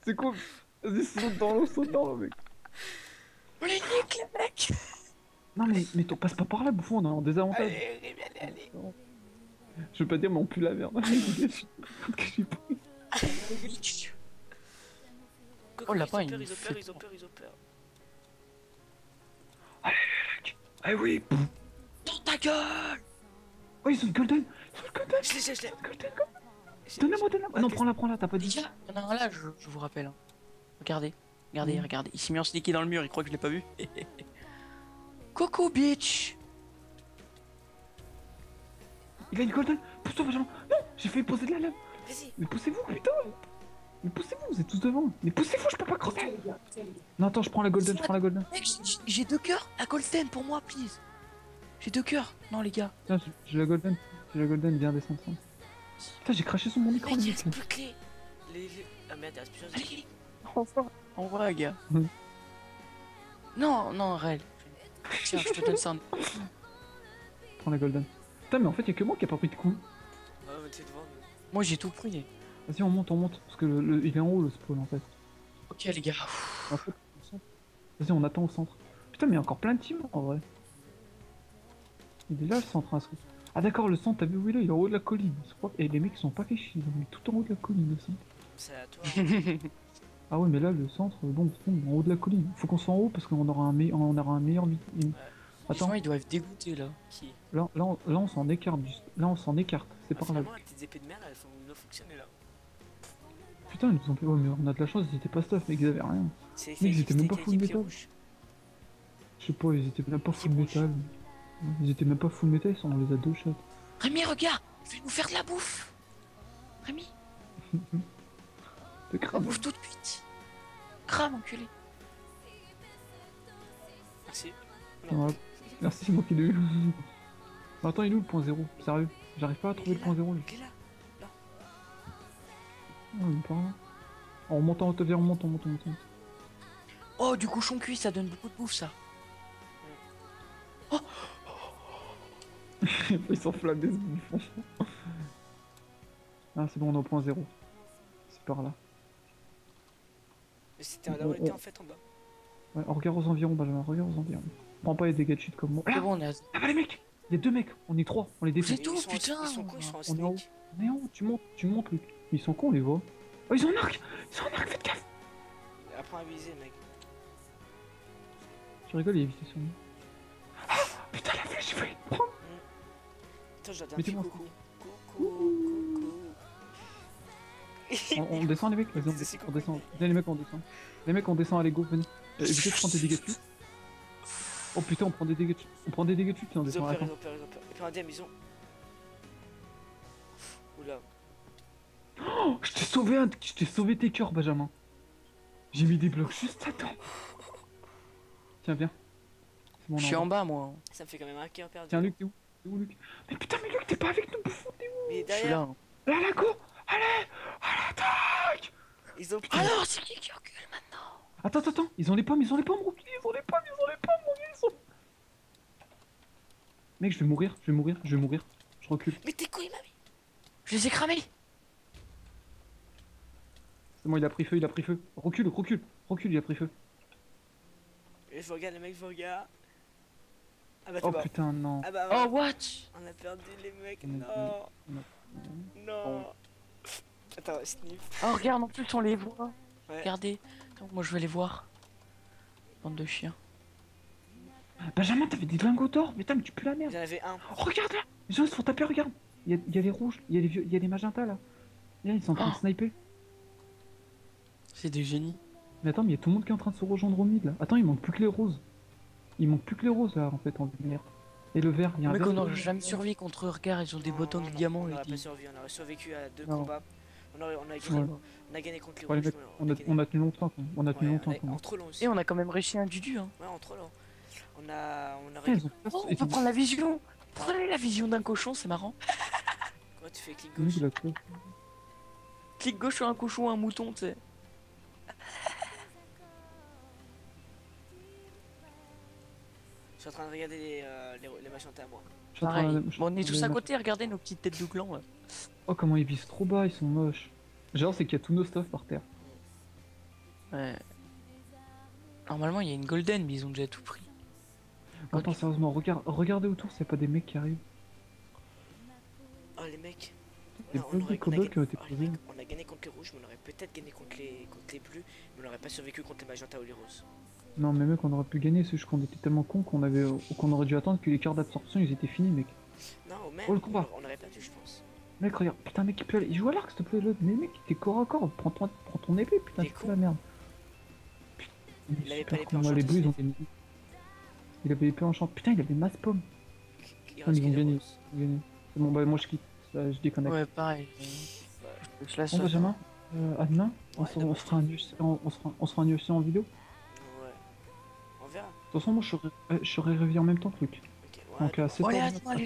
C'est quoi? Vas-y, saute dans l'eau, mec. On les nique les mecs. Non, mais t'en passes pas par là, bouffon, on est en désavantage. Allez, allez. Je veux pas dire, mais on pue la merde. Je suis pris. Oh, le lapin, ils ont il peur, fait ils ont peur, ils ont peur. Ah oui. Dans ta gueule. Oh, ils ont une golden. Je l'ai. Donne-la-moi. Non, prends-la, t'as pas Les dit. gars, il y en a un là, je vous rappelle. Hein. Regardez, regardez. Il s'est mis en sneaky dans le mur, il croit que je l'ai pas vu. Coucou, bitch. Il a une golden. Pousse-toi, Benjamin. Non, j'ai fait poser de la lame. Vas-y. Mais poussez-vous, putain. Mais poussez-vous, vous êtes tous devant. Mais poussez-vous, je peux pas creuser. Non, attends, je prends la golden. Mec, j'ai 2 cœurs. La golden pour moi, please. J'ai 2 cœurs. Non, les gars. Tiens, j'ai la golden. Viens descendre. Putain, j'ai craché sur mon écran, Mec, le il mec. reste plus que les. Ah merde, il reste plusieurs. Allez, en vrai, gars. Mhm. Non, réel. Tiens, je te donne ça. Prends la golden. Putain, mais en fait, y'a que moi qui a pas pris de coup. Ah, mais t'es devant nous. Moi, j'ai tout pris. Vas-y, on monte. Parce que il est en haut, le spawn, en fait. Ok, les gars. En fait, au centre. Vas-y, on attend au centre. Putain, mais il y a encore plein de teams, en vrai. Il est là, le centre, hein, ce truc. Ah d'accord, le centre, t'as vu où il est? Il est en haut de la colline. Et les mecs, ils sont pas fait chier. Ils ont mis tout en haut de la colline, le centre. C'est à toi. Hein. Ah ouais, mais là, le centre, bon, en haut de la colline. Faut qu'on soit en haut parce qu'on aura un meilleur... Attends, Attends, ils doivent être dégoûtés là. Qui là, on s'en écarte. Là, on s'en écarte. C'est par là. Finalement, les petites épées de merde, elles font bien fonctionner là. Putain, ils nous ont fait... Ouais, mais on a de la chance, ils étaient pas stuff, mais ils avaient rien. C'est Mais ils étaient même pas full qui est métal. rouge. Je sais pas, ils étaient même pas full rouge. métal. Ils étaient même pas full métal, on les a 2 shots. Rémi, regarde. Je vais nous faire de la bouffe. Rémi, De la crame. bouffe tout de suite. Crame, enculé. Merci. Ouais. Merci, c'est moi qui l'ai eu. Mais attends, il est où le point 0? Sérieux? J'arrive pas à trouver le point 0 lui. Il est là. Oh, il est par là. On monte en hauteur, viens, on monte. Oh, du cochon cuit, ça donne beaucoup de bouffe, ça. Ils s'enflamment des bouffons. Ah, c'est bon, on est au point 0. C'est par là. Mais c'était là où on était en fait en bas. Ouais, on regarde aux environs, Benjamin, regarde aux environs. Prends pas les dégâts de chute comme moi. C'est Là, bon, on est à... là-bas les mecs! Il y a 2 mecs, on est 3, on les défait. C'est tout, putain. Ils sont cons, ils sont en On est en haut. sneak. On est en haut, tu montes, Luc. Ils sont cons, on les voit. Oh, ils ont un arc! Faites gaffe! Apprends à viser, mec. Tu rigoles, il a évité sur nous. Ah, putain, la flèche, j'ai failli le prendre! Attends, je dois dire un petit Mettez-moi coucou. Coucou. On descend les mecs, vas-y, on descend. Viens les mecs, on descend. Les mecs, on descend, allez, go, venez. Évitez de prendre des dégâts de chute. Oh putain, on prend des dégâts de chute. On Ils descend, ont attends. peur. Et puis un DM, ils ont. Oula. Oh, je t'ai sauvé tes cœurs, Benjamin. J'ai mis des blocs juste attends. Tiens, viens. C'est bon, on Je est suis en en bas. bas, moi. Ça me fait quand même un cœur perdu. Tiens, Luc, t'es où? Luc? Mais putain, mais Luc, t'es pas avec nous, bouffon, t'es où? Mais Je suis derrière, là. Hein. Là, la go! Allez! À l'attaque! ils ont. Alors, c'est qui recule maintenant? Attends, ils ont les pommes, mon bouclier, ils ont les pommes, mon gars, ils sont... Mec, je vais mourir. Je recule. Mais t'es quoi, mamie? Je les ai cramés. C'est bon, il a pris feu. Recule, il a pris feu. Je vous regarde, les mecs, je vous regarde. Ah bah t'es Oh mort. putain, non. Ah bah Oh, ouais. what? On a perdu les mecs, On a- non. on Non. Attends, sniff. Oh, regarde, en plus, on les voit. Ouais. Regardez. Attends, moi, je vais les voir. Bande de chiens. Benjamin, t'avais des lingots d'or. Putain, mais tu pues la merde. J'en avais un. Oh, regarde là. Les gens ils se font taper, regarde. Il y a les rouges, il y a les vieux, il y a les magentas là. Là, ils sont en train de Oh. sniper. C'est des génies. Mais attends, mais il y a tout le monde qui est en train de se rejoindre au mid là. Attends, il manque plus que les roses. Il manque plus que les roses là en fait en lumière. Et le vert, il y a un Mec, vert. on n'aurait jamais survécu contre eux. Regarde, ils ont des Non, bottons de on diamants. n'aurait et pas des- survécu, on aurait survécu à 2 Non. combats. On a Ouais. gagné, on a gagné contre les Ouais, les rouges. mecs, mais on a gagné. tenu longtemps. On a tenu Ouais, longtemps. quand même. en trop long aussi. Et on a quand même réussi un dudu. Hein. Ouais, en trop long. On a Putain, ils ont Oh, on peut prendre la vision. Prenez la vision d'un cochon, c'est marrant. Quoi, tu fais clic Nous, gauche? il a fait. Clic gauche sur un cochon, un mouton, tu sais. Je suis en train de regarder les magentas à moi. Je suis en train Pareil. de- je suis Bon, en on est train tous de- à côté, regardez nos petites têtes de clan. Ouais. Oh, comment ils visent trop bas, ils sont moches. Genre, c'est qu'il y a tous nos stuff par terre. Ouais. Normalement, il y a une golden, mais ils ont déjà tout pris. Attends, sérieusement, regardez autour, c'est pas des mecs qui arrivent. Oh les mecs. Des petits kobolds qui ont été oh, les posés. mecs, on a gagné contre les rouges, mais on aurait peut-être gagné contre les bleus, mais on n'aurait pas survécu contre les magentas ou les roses. Non, mais mec, on aurait pu gagner, c'est juste qu'on était tellement cons qu'on aurait dû attendre que les cartes d'absorption ils étaient finis, mec. Non, même, Oh, le combat. on aurait perdu, je pense. Mec, regarde, putain, mec, il joue à l'arc, s'il te plaît, l'autre. Mais mec, t'es corps à corps, prends ton épée, putain, T'es c'est con. la merde. Il avait pas Super l'épée con, moi, les enchantée, bleus, ils ont c'est- gagné. Il avait l'épée enchantée. Putain, il avait masse pomme. Il Ah, reste ils que ont les gagné. roses. Ils ont gagné. C'est bon, bah, moi, je quitte. Je déconnecte. Ouais, pareil. Je la Bon, saute. Benjamin, à demain, Ouais, demain. on se fera un UFC on se fera un UFC en vidéo. Ouais. On verra. De toute façon, moi, je serai réveillé en même temps que Luc. Ok, ouais, Donc, à 7 Ouais, heures. attends, allez,